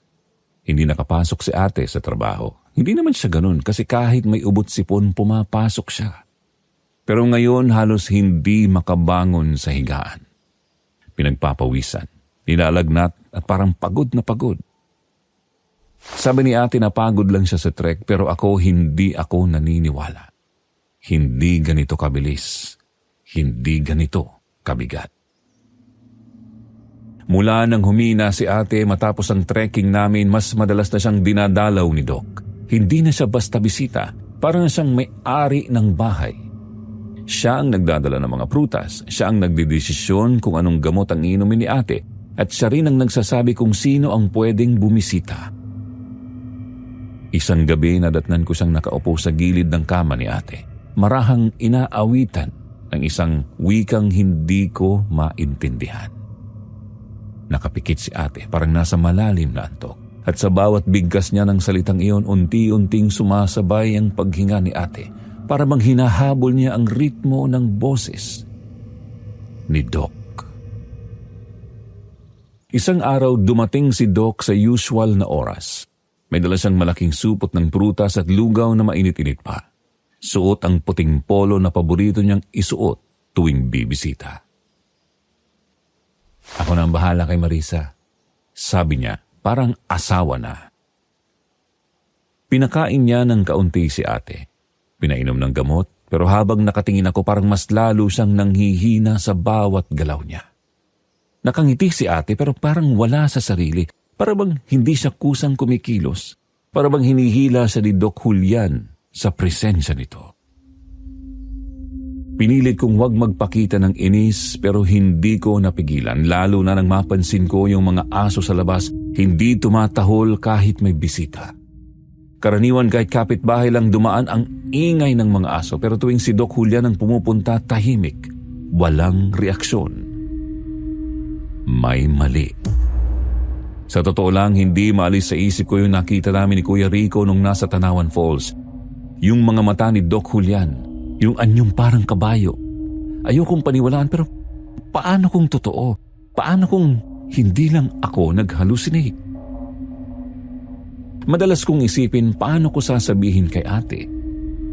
Hindi nakapasok si ate sa trabaho. Hindi naman siya ganun kasi kahit may ubot sipon, pumapasok siya. Pero ngayon halos hindi makabangon sa higaan. Pinagpapawisan, nilalagnat at parang pagod na pagod. Sabi ni ate na pagod lang siya sa trek pero hindi ako naniniwala. Hindi ganito kabilis. Hindi ganito kabigat. Mula nang humina si ate matapos ang trekking namin, mas madalas na siyang dinadalaw ni Doc. Hindi na siya basta bisita, parang siyang may-ari ng bahay. Siya ang nagdadala ng mga prutas, siya ang nagdedesisyon kung anong gamot ang inumin ni ate, at siya rin ang nagsasabi kung sino ang pwedeng bumisita. Isang gabi nadatnan ko siyang nakaupo sa gilid ng kama ni ate. Marahang inaawitan ng isang wikang hindi ko maintindihan. Nakapikit si ate, parang nasa malalim na antok. At sa bawat bigkas niya ng salitang iyon, unti-unting sumasabay ang paghinga ni ate, para bang hinahabol niya ang ritmo ng boses ni Doc. Isang araw dumating si Doc sa usual na oras. May dala siyang malaking supot ng prutas at lugaw na mainit-init pa. Suot ang puting polo na paborito niyang isuot tuwing bibisita. "Ako na ang bahala kay Marisa," sabi niya, parang asawa na. Pinakain niya ng kaunti si ate. Pinainom ng gamot, pero habang nakatingin ako parang mas lalo siyang nanghihina sa bawat galaw niya. Nakangiti si ate pero parang wala sa sarili. Para bang hindi siya kusang kumikilos. Para bang hinihila siya ni Doc Julian sa presensya nito. Pinilit kong huwag magpakita ng inis pero hindi ko napigilan, lalo na nang mapansin ko yung mga aso sa labas hindi tumatahol kahit may bisita. Karaniwan kahit kapitbahay lang dumaan ang ingay ng mga aso, pero tuwing si Doc Julian ang pumupunta, tahimik, walang reaksyon. May mali. Sa totoo lang, hindi maalis sa isip ko yung nakita namin ni Kuya Rico nung nasa Tanawan Falls. Yung mga mata ni Doc Julian, yung anyong parang kabayo. Ayokong paniwalaan, pero paano kung totoo? Paano kung hindi lang ako nag-hallucinate? Madalas kong isipin, paano ko sasabihin kay ate?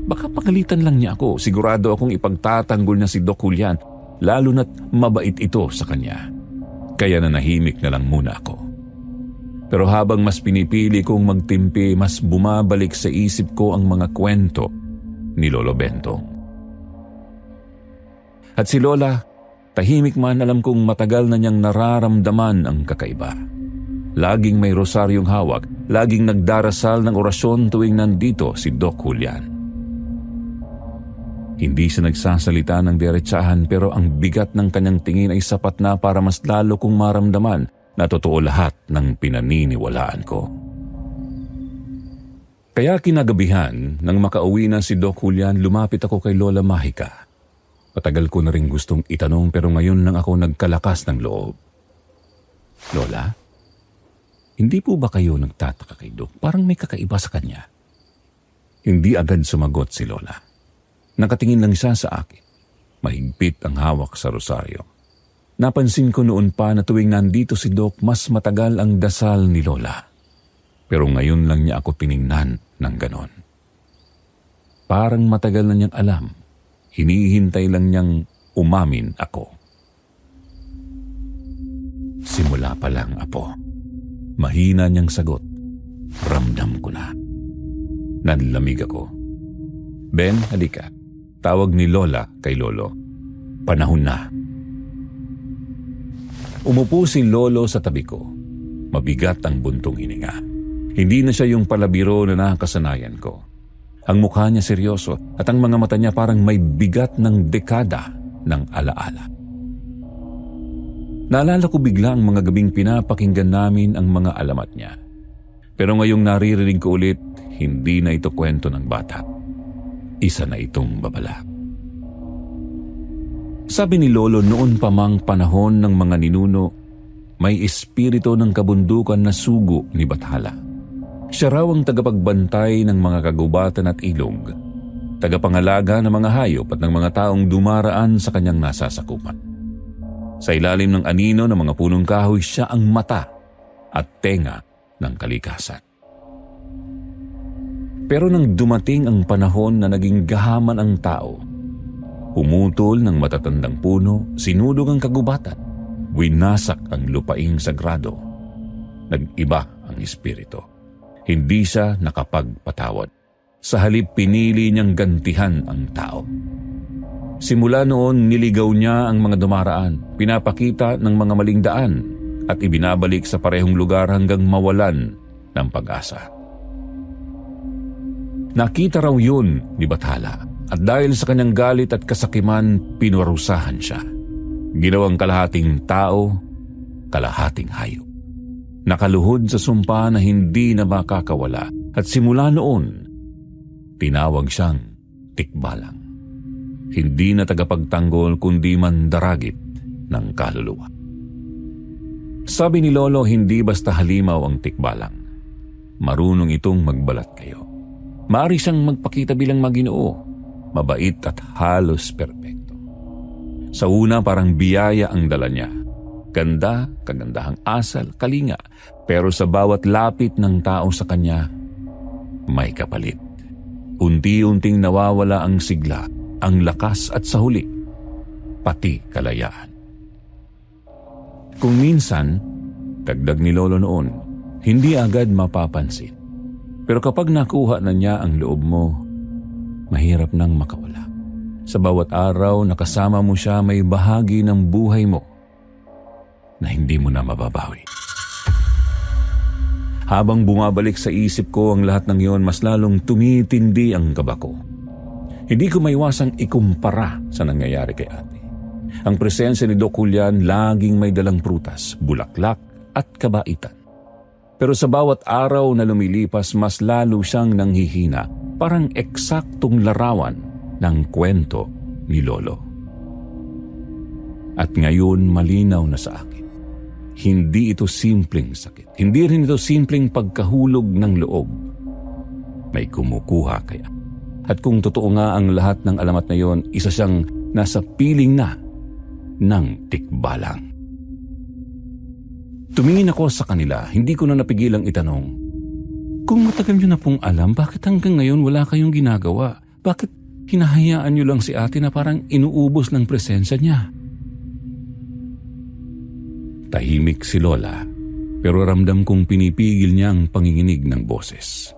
Baka pagalitan lang niya ako. Sigurado akong ipagtatanggol niya si Doc Julian, lalo na't mabait ito sa kanya. Kaya nanahimik na lang muna ako. Pero habang mas pinipili kong magtimpi, mas bumabalik sa isip ko ang mga kwento ni Lolo Bentong. At si Lola, tahimik man, alam kong matagal na niyang nararamdaman ang kakaiba. Laging may rosaryong hawak, laging nagdarasal ng orasyon tuwing nandito si Doc Julian. Hindi siya nagsasalita ng diretsahan, pero ang bigat ng kanyang tingin ay sapat na para mas lalo kong maramdaman na totoo lahat ng pinaniniwalaan ko. Kaya kinagabihan, nang makauwi na si Doc Julian, lumapit ako kay Lola Mahika. Patagal ko na rin gustong itanong pero ngayon lang ako nagkalakas ng loob. "Lola, hindi po ba kayo nagtataka kay Doc? Parang may kakaiba sa kanya." Hindi agad sumagot si Lola. Nakatingin lang siya sa akin. Mahigpit ang hawak sa rosaryo. Napansin ko noon pa na tuwing nandito si Doc, mas matagal ang dasal ni Lola. Pero ngayon lang niya ako tiningnan ng ganon. Parang matagal na niyang alam. Hinihintay lang niyang umamin ako. "Simula pa lang, Apo." Mahina niyang sagot. Ramdam ko na. Nanlamig ako. "Ben, halika." Tawag ni Lola kay Lolo. "Panahon na." Umupo si Lolo sa tabi ko. Mabigat ang buntong hininga. Hindi na siya yung palabiro na nakasanayan ko. Ang mukha niya seryoso at ang mga mata niya parang may bigat ng dekada ng alaala. Naalala ko bigla ang mga gabing pinapakinggan namin ang mga alamat niya. Pero ngayong naririnig ko ulit, hindi na ito kwento ng bata. Isa na itong babala. Sabi ni Lolo, noon pa mang panahon ng mga ninuno, may espiritu ng kabundukan na sugo ni Bathala. Siya raw ang tagapagbantay ng mga kagubatan at ilog, tagapangalaga ng mga hayop at ng mga taong dumaraan sa kanyang nasasakupan. Sa ilalim ng anino ng mga punong kahoy, siya ang mata at tenga ng kalikasan. Pero nang dumating ang panahon na naging gahaman ang tao, pumutol ng matatandang puno, sinulog ang kagubatan, winasak ang lupaing sagrado. Nag-iba ang espiritu. Hindi siya nakapagpatawad. Sa halip pinili niyang gantihan ang tao. Simula noon, niligaw niya ang mga dumaraan, pinapakita ng mga maling daan at ibinabalik sa parehong lugar hanggang mawalan ng pag-asa. Nakita raw yun ni Bathala at dahil sa kanyang galit at kasakiman, pinurusahan siya. Ginawang kalahating tao, kalahating hayop. Nakaluhod sa sumpa na hindi na makakawala at simula noon, tinawag siyang Tikbalang. Hindi na tagapagtanggol kundi mandaragit ng kaluluwa. Sabi ni Lolo, hindi basta halimaw ang Tikbalang. Marunong itong magbalat kayo. Maaari siyang magpakita bilang maginoo, mabait at halos perpekto. Sa una parang biyaya ang dala niya. Ganda, kagandahang asal, kalinga. Pero sa bawat lapit ng tao sa kanya, may kapalit. Unti-unting nawawala ang sigla, ang lakas at sa huli, pati kalayaan. Kung minsan, dagdag ni Lolo noon, hindi agad mapapansin. Pero kapag nakuha na niya ang loob mo, mahirap nang makawala. Sa bawat araw na kasama mo siya, may bahagi ng buhay mo na hindi mo na mababawi. Habang bumabalik sa isip ko ang lahat ng iyon, mas lalong tumitindi ang kaba ko. Hindi ko maiwasang ikumpara sa nangyayari kay ate. Ang presensya ni Doc Julian laging may dalang prutas, bulaklak at kabaitan. Pero sa bawat araw na lumilipas, mas lalo siyang nanghihina, parang eksaktong larawan ng kwento ni Lolo. At ngayon malinaw na sa akin, hindi ito simpleng sakit. Hindi rin ito simpleng pagkahulog ng loob. May kumukuha kaya. At kung totoo nga ang lahat ng alamat na yon, isa siyang nasa piling na ng Tikbalang. Tumingin ako sa kanila, hindi ko na napigilang itanong, kung matagal nyo na pong alam, bakit hanggang ngayon wala kayong ginagawa? Bakit hinahayaan nyo lang si ate na parang inuubos ng presensya niya? Tahimik si Lola, pero ramdam kong pinipigil niya ang panginginig ng boses.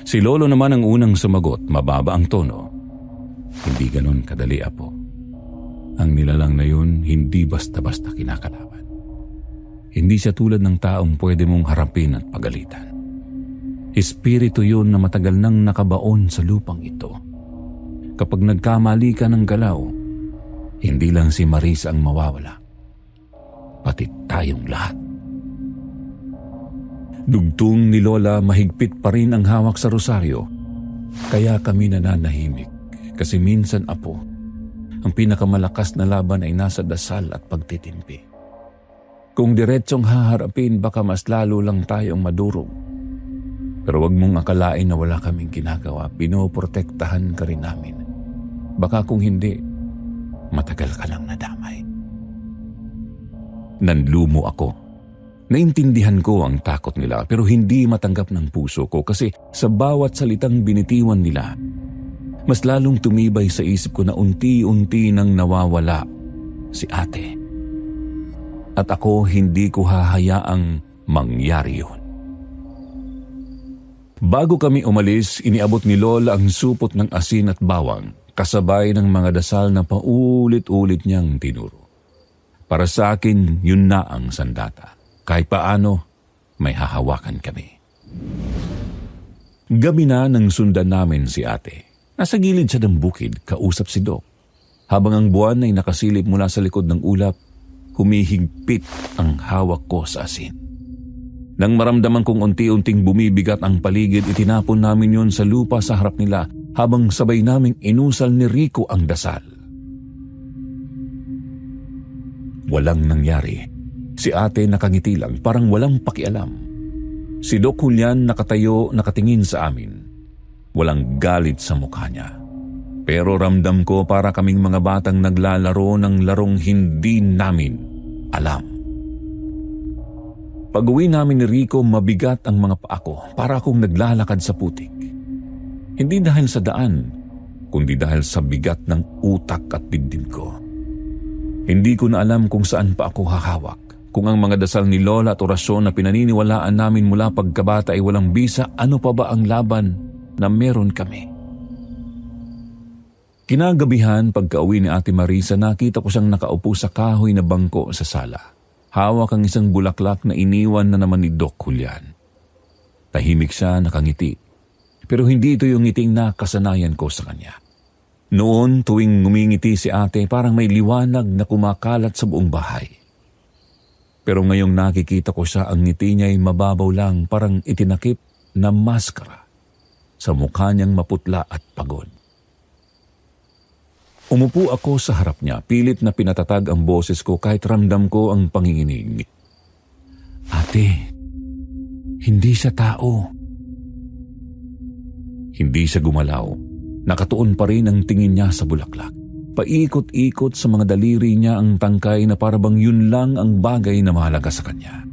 Si Lolo naman ang unang sumagot, mababa ang tono. Hindi ganon kadali, apo. Ang nilalang na yun, hindi basta-basta kinakalaban. Hindi siya tulad ng taong pwede mong harapin at pagalitan. Espiritu yun na matagal nang nakabaon sa lupang ito. Kapag nagkamali ka ng galaw, hindi lang si Marisa ang mawawala. Pati tayong lahat. Dugtong ni Lola, mahigpit pa rin ang hawak sa rosaryo. Kaya kami nananahimik. Kasi minsan, apo, ang pinakamalakas na laban ay nasa dasal at pagtitimpi. Kung diretsong haharapin, baka mas lalo lang tayong madurog. Pero wag mong akalain na wala kaming ginagawa. Pinoprotektahan ka rin namin. Baka kung hindi, matagal ka lang nadamay. Nanlumo ako. Naintindihan ko ang takot nila pero hindi matanggap ng puso ko kasi sa bawat salitang binitiwan nila, mas lalong tumibay sa isip ko na unti-unti nang nawawala si ate. At ako hindi ko hahayaang mangyari yun. Bago kami umalis, iniabot ni Lola ang supot ng asin at bawang, kasabay ng mga dasal na paulit-ulit niyang tinuro. Para sa akin, yun na ang sandata. Kahit paano, may hahawakan kami. Gabi na nang sundan namin si ate. Nasa gilid siya ng bukid, kausap si Doc. Habang ang buwan ay nakasilip mula sa likod ng ulap, humihigpit ang hawak ko sa asin. Nang maramdaman kong unti-unting bumibigat ang paligid, itinapon namin yon sa lupa sa harap nila habang sabay naming inusal ni Rico ang dasal. Walang nangyari. Si ate nakangiti lang, parang walang pakialam. Si Doc Julian nakatayo, nakatingin sa amin. Walang galit sa mukha niya. Pero ramdam ko para kaming mga batang naglalaro ng larong hindi namin alam. Pag-uwi namin ni Rico, mabigat ang mga paa ko para akong naglalakad sa putik. Hindi dahil sa daan, kundi dahil sa bigat ng utak at dibdib ko. Hindi ko na alam kung saan pa ako hahawak. Kung ang mga dasal ni Lola at orasyon na pinaniniwalaan namin mula pagkabata ay walang bisa, ano pa ba ang laban na meron kami? Kinagabihan pagka-uwi ni Ate Marisa, nakita ko siyang nakaupo sa kahoy na bangko sa sala. Hawak ang isang bulaklak na iniwan na naman ni Doc Julian. Tahimik siya, nakangiti. Pero hindi ito yung ngiting na kasanayan ko sa kanya. Noon, tuwing ngumingiti si ate, parang may liwanag na kumakalat sa buong bahay. Pero ngayong nakikita ko siya, ang ngiti niya ay mababaw lang, parang itinakip na maskara sa mukha niyang maputla at pagod. Umupo ako sa harap niya, pilit na pinatatag ang boses ko kahit ramdam ko ang panginginig. Ate, hindi siya tao. Hindi siya gumalaw. Nakatuon pa rin ang tingin niya sa bulaklak. Paikot-ikot sa mga daliri niya ang tangkay na parabang yun lang ang bagay na mahalaga sa kanya.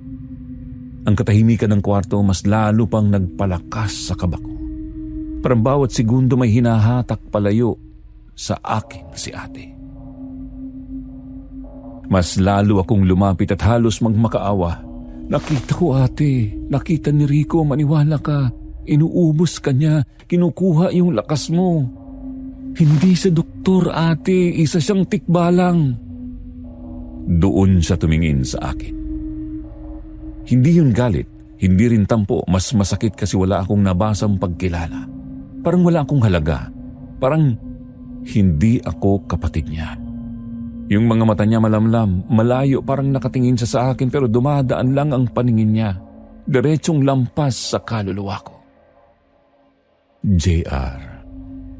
Ang katahimikan ng kwarto mas lalo pang nagpalakas sa kaba ko. Parang bawat segundo may hinahatak palayo sa akin si ate. Mas lalo akong lumapit at halos magmakaawa. Nakita ko ate, nakita ni Rico, maniwala ka. Inuubos ka niya, kinukuha yung lakas mo. Hindi siya doktor ate, isa siyang tikbalang. Doon siya tumingin sa akin. Hindi yun galit, hindi rin tampo, mas masakit kasi wala akong nabasang pagkilala. Parang wala akong halaga, parang hindi ako kapatid niya. Yung mga mata niya malamlam, malayo, parang nakatingin siya sa akin pero dumadaan lang ang paningin niya. Diretsong lampas sa kaluluwa ko. JR,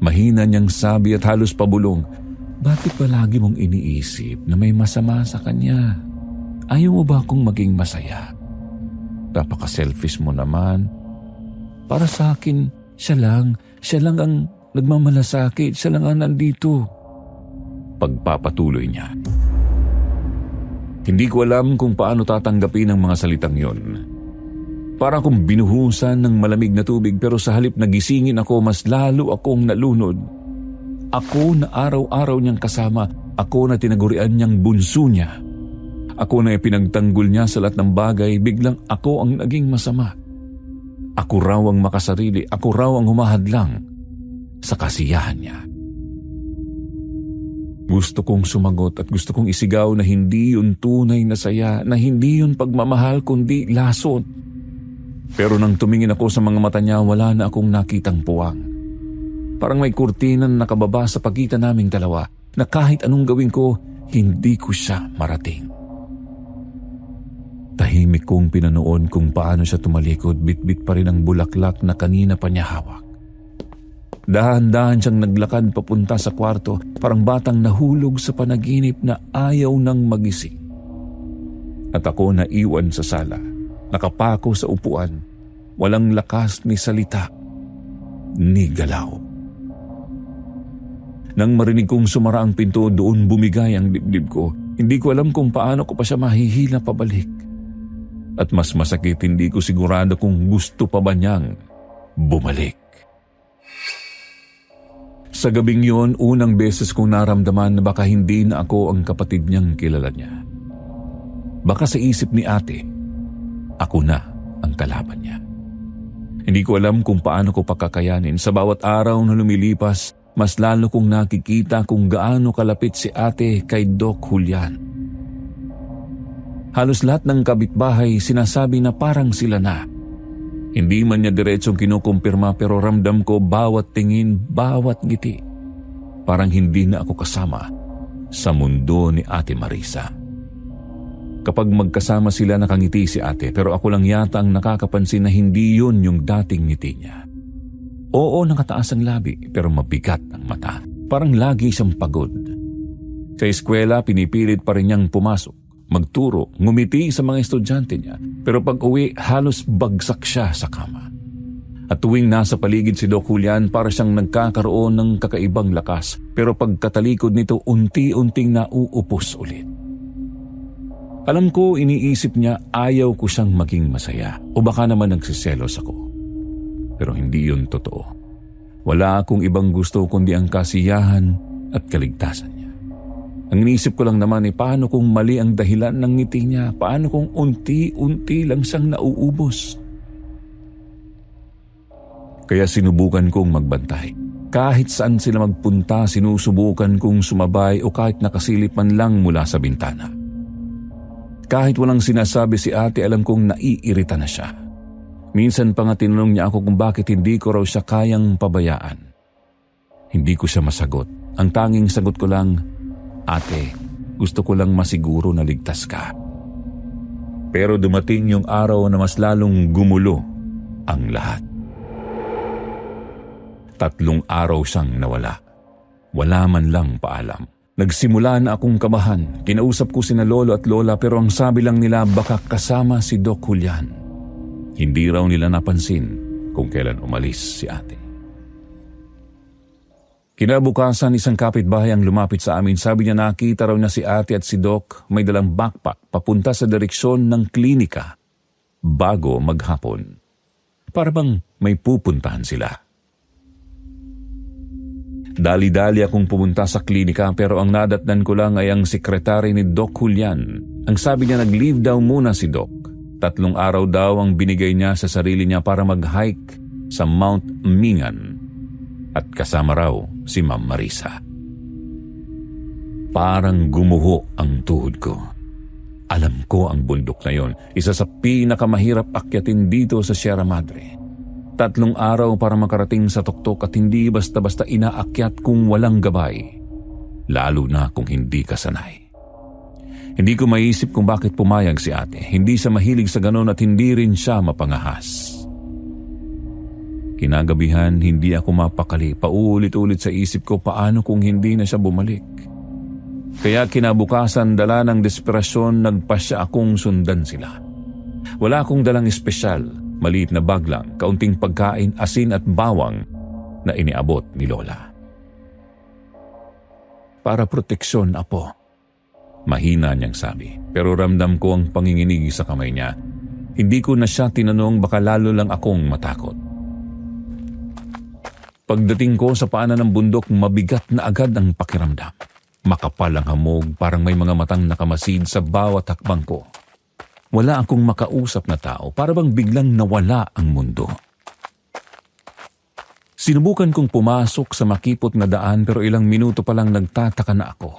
mahina niyang sabi at halos pabulong, bakit palagi mong iniisip na may masama sa kanya? Ayaw mo ba akong maging masaya? Napaka-selfish mo naman. Para sa akin, siya lang ang nagmamalasakit, siya lang ang nandito. Pagpapatuloy niya. Hindi ko alam kung paano tatanggapin ang mga salitang yon. Para akong binuhusan ng malamig na tubig pero sa halip na gisingin ako, mas lalo akong nalunod. Ako na araw-araw niyang kasama, ako na tinagurian niyang bunso niya. Ako na ipinagtanggol niya sa lahat ng bagay, biglang ako ang naging masama. Ako raw ang makasarili, ako raw ang humahadlang sa kasiyahan niya. Gusto kong sumagot at gusto kong isigaw na hindi yun tunay na saya, na hindi yun pagmamahal kundi lasot. Pero nang tumingin ako sa mga mata niya, wala na akong nakitang puwang. Parang may kurtinang nakababa sa pagitan naming dalawa na kahit anong gawin ko, hindi ko siya marating. Tahimik kong pinanood kung paano siya tumalikod, bitbit pa rin ang bulaklak na kanina pa niya hawak. Dahan-dahan siyang naglakad papunta sa kwarto, parang batang nahulog sa panaginip na ayaw nang magising. At ako naiwan sa sala. Nakapako sa upuan, walang lakas ni salita, ni galaw. Nang marinig kong sumara ang pinto, doon bumigay ang dibdib ko. Hindi ko alam kung paano ko pa siya mahihila pabalik. At mas masakit, hindi ko sigurado kung gusto pa ba niyang bumalik. Sa gabing yon, unang beses kong naramdaman na baka hindi na ako ang kapatid niyang kilala niya. Baka sa isip ni ate, ako na ang kalaban niya. Hindi ko alam kung paano ko pakakayanin. Sa bawat araw na lumilipas, mas lalo kong nakikita kung gaano kalapit si ate kay Doc Julian. Halos lahat ng kapitbahay sinasabi na parang sila na. Hindi man niya diretsong kinukumpirma pero ramdam ko bawat tingin, bawat ngiti. Parang hindi na ako kasama sa mundo ni Ate Marisa. Kapag magkasama sila, nakangiti si ate pero ako lang yata ang nakakapansin na hindi yun yung dating ngiti niya. Oo, nakataas ang labi pero mabigat ang mata. Parang lagi siyang pagod. Sa eskwela, pinipilit pa rin niyang pumasok, magturo, ngumiti sa mga estudyante niya. Pero pag uwi, halos bagsak siya sa kama. At tuwing nasa paligid si Doc Julian, para siyang nagkakaroon ng kakaibang lakas. Pero pagkatalikod nito, unti-unting nauupos ulit. Alam ko, iniisip niya ayaw ko siyang maging masaya o baka naman nagsiselos ako. Pero hindi yun totoo. Wala akong ibang gusto kundi ang kasiyahan at kaligtasan niya. Ang iniisip ko lang naman ay paano kung mali ang dahilan ng ngiti niya, paano kung unti-unti lang siyang nauubos. Kaya sinubukan kong magbantay. Kahit saan sila magpunta, sinusubukan kong sumabay o kahit nakasilip man lang mula sa bintana. Kahit walang sinasabi si ate, alam kong naiirita na siya. Minsan pa nga tinanong niya ako kung bakit hindi ko raw siya kayang pabayaan. Hindi ko siya masagot. Ang tanging sagot ko lang, "Ate, gusto ko lang masiguro na ligtas ka." Pero dumating yung araw na mas lalong gumulo ang lahat. 3 araw siyang nawala. Wala man lang paalam. Nagsimula na akong kabahan. Kinausap ko sina lolo at lola pero ang sabi lang nila baka kasama si Doc Julian. Hindi raw nila napansin kung kailan umalis si ate. Kinabukasan, isang kapitbahay ang lumapit sa amin. Sabi niya nakita raw niya si ate at si Doc may dalang backpack papunta sa direksyon ng klinika bago maghapon. Para bang may pupuntahan sila. Dali-dali akong pumunta sa klinika pero ang nadatnan ko lang ay ang sekretary ni Doc Julian. Ang sabi niya nag-leave daw muna si Doc. 3 araw daw ang binigay niya sa sarili niya para mag-hike sa Mount Mingan. At kasama raw si Ma'am Marisa. Parang gumuho ang tuhod ko. Alam ko ang bundok na yon, isa sa pinakamahirap akyatin dito sa Sierra Madre. 3 araw para makarating sa tuktok at hindi basta-basta inaakyat kung walang gabay. Lalo na kung hindi ka sanay. Hindi ko maisip kung bakit pumayag si ate. Hindi siya mahilig sa ganon at hindi rin siya mapangahas. Kinagabihan, hindi ako mapakali. Paulit-ulit sa isip ko paano kung hindi na siya bumalik. Kaya kinabukasan, dala ng desperasyon, nagpasya akong sundan sila. Wala akong dalang espesyal, maliit na bag lang, kaunting pagkain, asin at bawang na iniabot ni Lola. Para proteksyon, apo. Mahina niyang sabi, pero ramdam ko ang panginginig sa kamay niya. Hindi ko na siya tinanong, baka lalo lang akong matakot. Pagdating ko sa paanan ng bundok, mabigat na agad ang pakiramdam. Makapal ang hamog, parang may mga matang nakamasid sa bawat hakbang ko. Wala akong makausap na tao, para bang biglang nawala ang mundo. Sinubukan kong pumasok sa makipot na daan pero ilang minuto pa lang nagtataka na ako.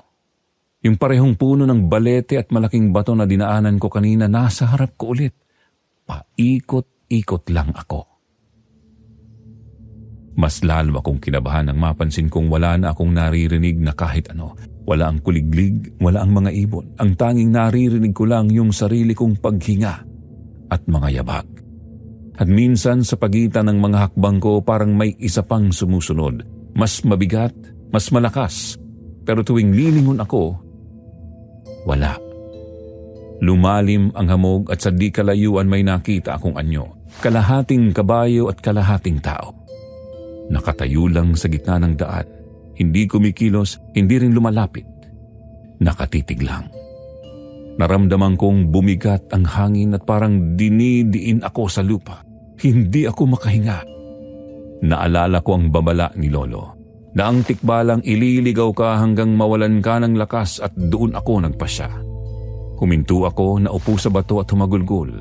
Yung parehong puno ng balete at malaking bato na dinaanan ko kanina nasa harap ko ulit. Paikot-ikot lang ako. Mas lalo akong kinabahan nang mapansin kong wala na akong naririnig na kahit ano. Wala ang kuliglig, wala ang mga ibon. Ang tanging naririnig ko lang yung sarili kong paghinga at mga yabag. At minsan sa pagitan ng mga hakbang ko parang may isa pang sumusunod. Mas mabigat, mas malakas. Pero tuwing lilingon ako, wala. Lumalim ang hamog at sa di kalayuan may nakita akong anyo. Kalahating kabayo at kalahating tao. Nakatayo lang sa gitna ng daan. Hindi kumikilos, hindi rin lumalapit. Nakatitig lang. Naramdaman kong bumigat ang hangin at parang dinidiin ako sa lupa. Hindi ako makahinga. Naalala ko ang babala ni Lolo. Na ang tikbalang ililigaw ka hanggang mawalan ka ng lakas at doon ako nagpasya. Huminto ako, naupo sa bato at humagulgol.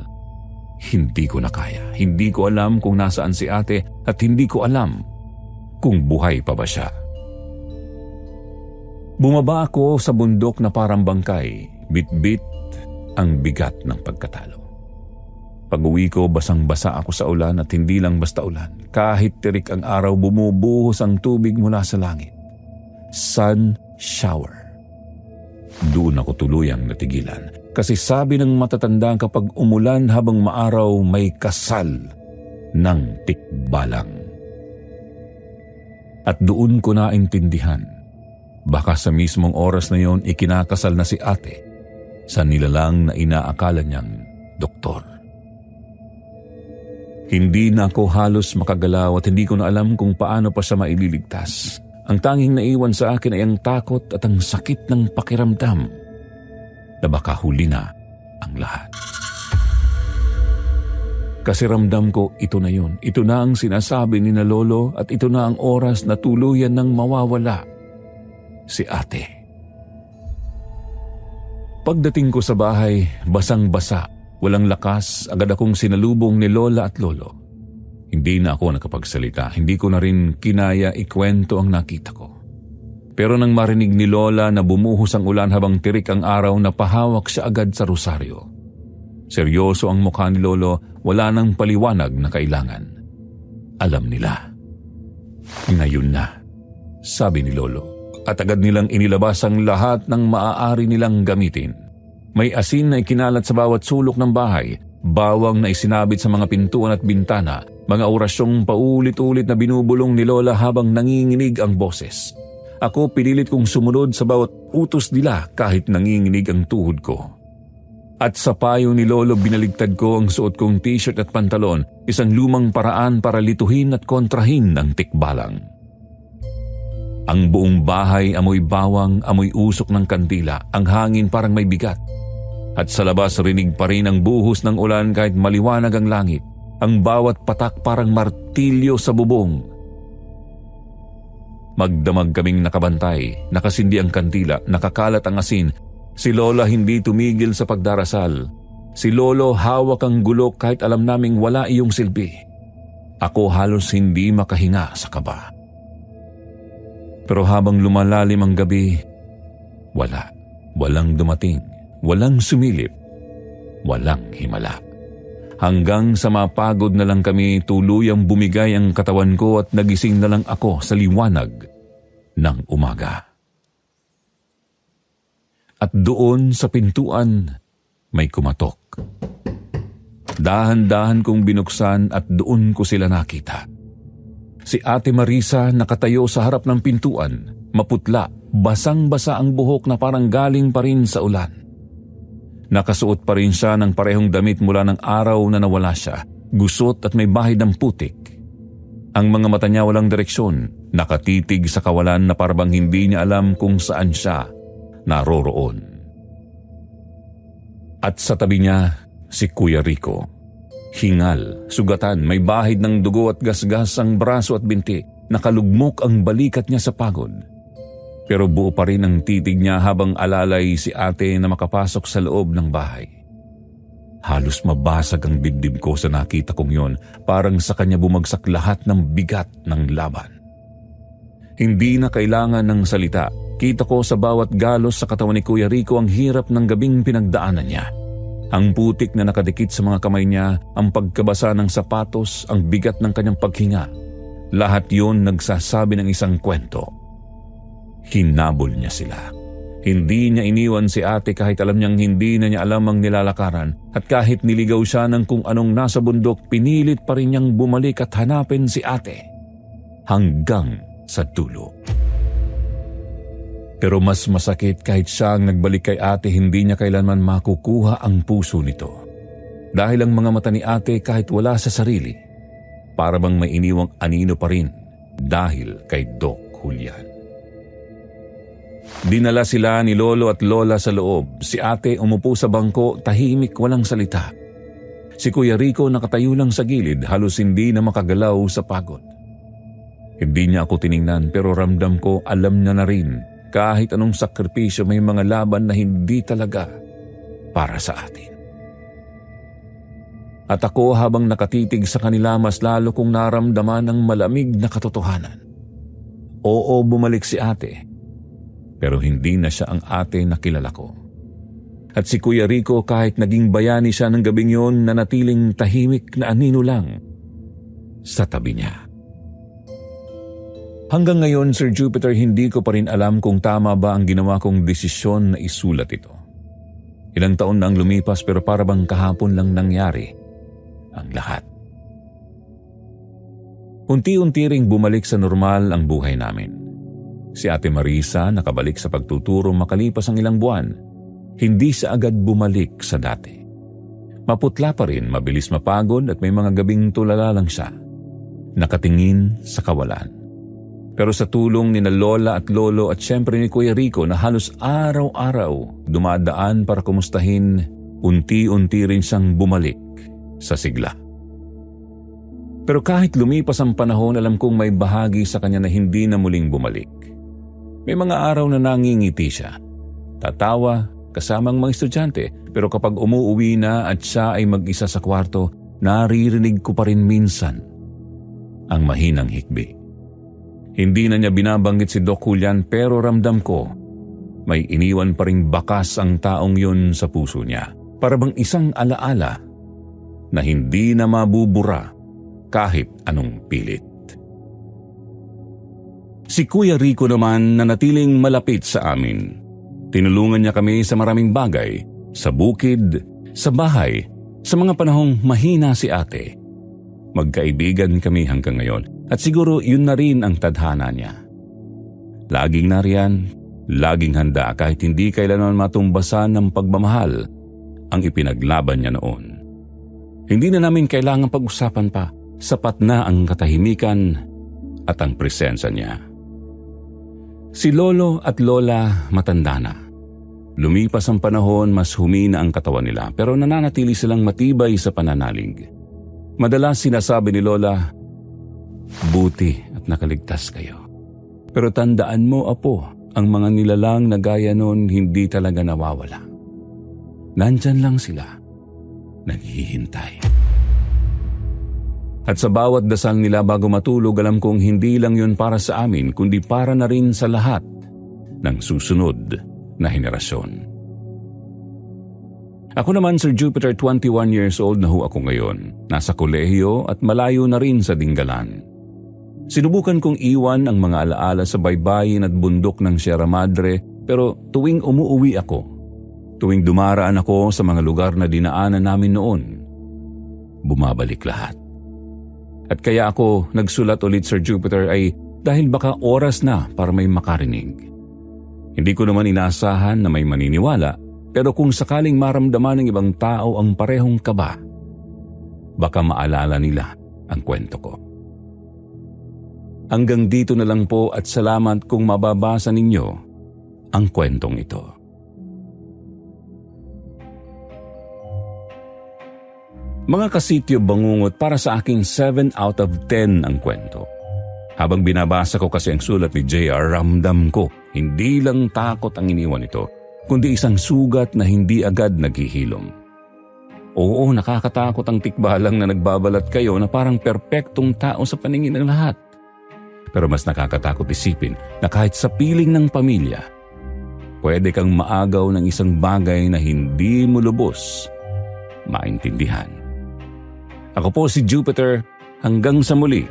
Hindi ko na kaya. Hindi ko alam kung nasaan si ate at hindi ko alam kung buhay pa ba siya. Bumaba ako sa bundok na parang bangkay, bit-bit ang bigat ng pagkatalo. Pag-uwi ko, basang-basa ako sa ulan at hindi lang basta ulan. Kahit tirik ang araw, bumubuhos ang tubig mula sa langit. Sun shower. Doon ako tuluyang natigilan. Kasi sabi ng matatanda kapag umulan habang maaraw, may kasal ng tikbalang. At doon ko naintindihan, baka sa mismong oras na yon ikinakasal na si ate sa nilalang na inaakala niyang doktor. Hindi na ako halos makagalaw at hindi ko na alam kung paano pa siya maililigtas. Ang tanging naiwan sa akin ay ang takot at ang sakit ng pakiramdam na baka huli na ang lahat. Kasi ramdam ko ito na yun. Ito na ang sinasabi ni na Lolo at ito na ang oras na tuluyan ng mawawala si ate. Pagdating ko sa bahay, basang-basa, walang lakas, agad akong sinalubong ni Lola at Lolo. Hindi na ako nakapagsalita, hindi ko na rin kinaya ikwento ang nakita ko. Pero nang marinig ni Lola na bumuhos ang ulan habang tirik ang araw, napahawak siya agad sa rosaryo. Seryoso ang mukha ni Lolo, wala nang paliwanag na kailangan. Alam nila. Ngayon na, sabi ni Lolo, at agad nilang inilabas ang lahat ng maaari nilang gamitin. May asin na ikinalat sa bawat sulok ng bahay, bawang na isinabit sa mga pintuan at bintana, mga orasyong paulit-ulit na binubulong ni Lola habang nanginginig ang boses. Ako pinilit kong sumunod sa bawat utos nila kahit nanginginig ang tuhod ko. At sa payo ni Lolo, binaligtad ko ang suot kong t-shirt at pantalon, isang lumang paraan para lituhin at kontrahin ang tikbalang. Ang buong bahay amoy bawang, amoy usok ng kandila, ang hangin parang may bigat. At sa labas rinig pa rin ang buhos ng ulan kahit maliwanag ang langit. Ang bawat patak parang martilyo sa bubong. Magdamag kaming nakabantay, nakasindi ang kandila, nakakalat ang asin. Si Lola hindi tumigil sa pagdarasal. Si Lolo hawak ang gulok kahit alam naming wala iyong silbi. Ako halos hindi makahinga sa kaba. Pero habang lumalalim ang gabi, walang dumating, walang sumilip, walang himala. Hanggang sa mapagod na lang kami, tuluyang bumigay ang katawan ko at nagising na lang ako sa liwanag ng umaga. At doon sa pintuan, may kumatok. Dahan-dahan kong binuksan at doon ko sila nakita. Si Ate Marisa nakatayo sa harap ng pintuan, maputla, basang-basa ang buhok na parang galing pa rin sa ulan. Nakasuot pa rin siya ng parehong damit mula ng araw na nawala siya, gusot at may bahid ng putik. Ang mga mata niya walang direksyon, nakatitig sa kawalan na parang hindi niya alam kung saan siya naroroon. At sa tabi niya, si Kuya Rico. Hingal, sugatan, may bahid ng dugo at gasgas ang braso at binti, nakalugmok ang balikat niya sa pagod. Pero buo pa rin ang titig niya habang alalay si ate na makapasok sa loob ng bahay. Halos mabasag ang dibdib ko sa nakita kong yon, parang sa kanya bumagsak lahat ng bigat ng laban. Hindi na kailangan ng salita. Kita ko sa bawat galos sa katawan ni Kuya Rico ang hirap ng gabing pinagdaanan niya. Ang putik na nakadikit sa mga kamay niya, ang pagkabasa ng sapatos, ang bigat ng kanyang paghinga. Lahat yon nagsasabi ng isang kwento. Hinabol niya sila. Hindi niya iniwan si ate kahit alam niyang hindi na niya alam ang nilalakaran, at kahit niligaw siya ng kung anong nasa bundok, pinilit pa rin niyang bumalik at hanapin si ate. Hanggang sa dulo. Pero mas masakit kahit siya ang nagbalik kay ate, hindi niya kailanman makukuha ang puso nito. Dahil ang mga mata ni ate kahit wala sa sarili, para bang may iniwang anino pa rin dahil kay Doc Julian. Dinala sila ni Lolo at Lola sa loob. Si ate umupo sa bangko, tahimik, walang salita. Si Kuya Rico nakatayo lang sa gilid, halos hindi na makagalaw sa pagod. Hindi niya ako tiningnan pero ramdam ko alam niya na rin kahit anong sakripisyo may mga laban na hindi talaga para sa atin. At ako habang nakatitig sa kanila mas lalo kong naramdaman ang malamig na katotohanan. Oo, bumalik si ate. Pero hindi na siya ang ate na kilala ko. At si Kuya Rico kahit naging bayani siya ng gabing yon, nanatiling tahimik na anino lang sa tabi niya. Hanggang ngayon, Sir Jupiter, hindi ko pa rin alam kung tama ba ang ginawa kong desisyon na isulat ito. Ilang taon na ang lumipas pero para bang kahapon lang nangyari ang lahat. Unti-unti ring bumalik sa normal ang buhay namin. Si Ate Marisa nakabalik sa pagtuturo makalipas ang ilang buwan. Hindi siya agad bumalik sa dati. Maputla pa rin, mabilis mapagod at may mga gabing tulala lang siya. Nakatingin sa kawalan. Pero sa tulong ni na Lola at Lolo at syempre ni Kuya Rico na halos araw-araw dumadaan para kumustahin, unti-unti rin siyang bumalik sa sigla. Pero kahit lumipas ang panahon, alam kong may bahagi sa kanya na hindi na muling bumalik. May mga araw na nangingiti siya. Tatawa, kasamang mga estudyante, pero kapag umuuwi na at siya ay mag-isa sa kwarto, naririnig ko pa rin minsan ang mahinang hikbi. Hindi na niya binabanggit si Doc Julian pero ramdam ko may iniwan pa ring bakas ang taong yun sa puso niya. Para bang isang alaala na hindi na mabubura kahit anong pilit. Si Kuya Rico naman nanatiling malapit sa amin. Tinulungan niya kami sa maraming bagay, sa bukid, sa bahay, sa mga panahong mahina si ate. Magkaibigan kami hanggang ngayon at siguro yun na rin ang tadhana niya. Laging nariyan, laging handa kahit hindi kailanman matumbasan ng pagmamahal ang ipinaglaban niya noon. Hindi na namin kailangang pag-usapan pa, sapat na ang katahimikan at ang presensya niya. Si Lolo at Lola matanda na. Lumipas ang panahon, mas humina ang katawan nila pero nananatili silang matibay sa pananalig. Madalas sinasabi ni Lola, "Buti at nakaligtas kayo. Pero tandaan mo, Apo, ang mga nilalang na gaya noon hindi talaga nawawala. Nandyan lang sila, naghihintay." At sa bawat dasal nila bago matulog, alam kong hindi lang yun para sa amin, kundi para na rin sa lahat ng susunod na henerasyon. Ako naman, Sir Jupiter, 21 years old na ho ako ngayon. Nasa kolehiyo at malayo na rin sa Dingalan. Sinubukan kong iwan ang mga alaala sa baybayin at bundok ng Sierra Madre, pero tuwing umuuwi ako, tuwing dumaraan ako sa mga lugar na dinaanan namin noon, bumabalik lahat. At kaya ako nagsulat ulit, Sir Jupiter, ay dahil baka oras na para may makarinig. Hindi ko naman inaasahan na may maniniwala, pero kung sakaling maramdaman ng ibang tao ang parehong kaba, baka maalala nila ang kwento ko. Hanggang dito na lang po at salamat kung mababasa ninyo ang kwentong ito. Mga kasityo bangungot, para sa aking 7 out of 10 ang kwento. Habang binabasa ko kasi ang sulat ni JR, ramdam ko hindi lang takot ang iniwan nito, kundi isang sugat na hindi agad naghihilom. Oo, nakakatakot ang tikbalang na nagbabalat kayo na parang perpektong tao sa paningin ng lahat. Pero mas nakakatakot isipin na kahit sa piling ng pamilya, pwede kang maagaw ng isang bagay na hindi mo lubos maintindihan. Ako po si Jupiter, hanggang sa muli,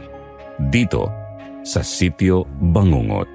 dito sa Sitio Bangungot.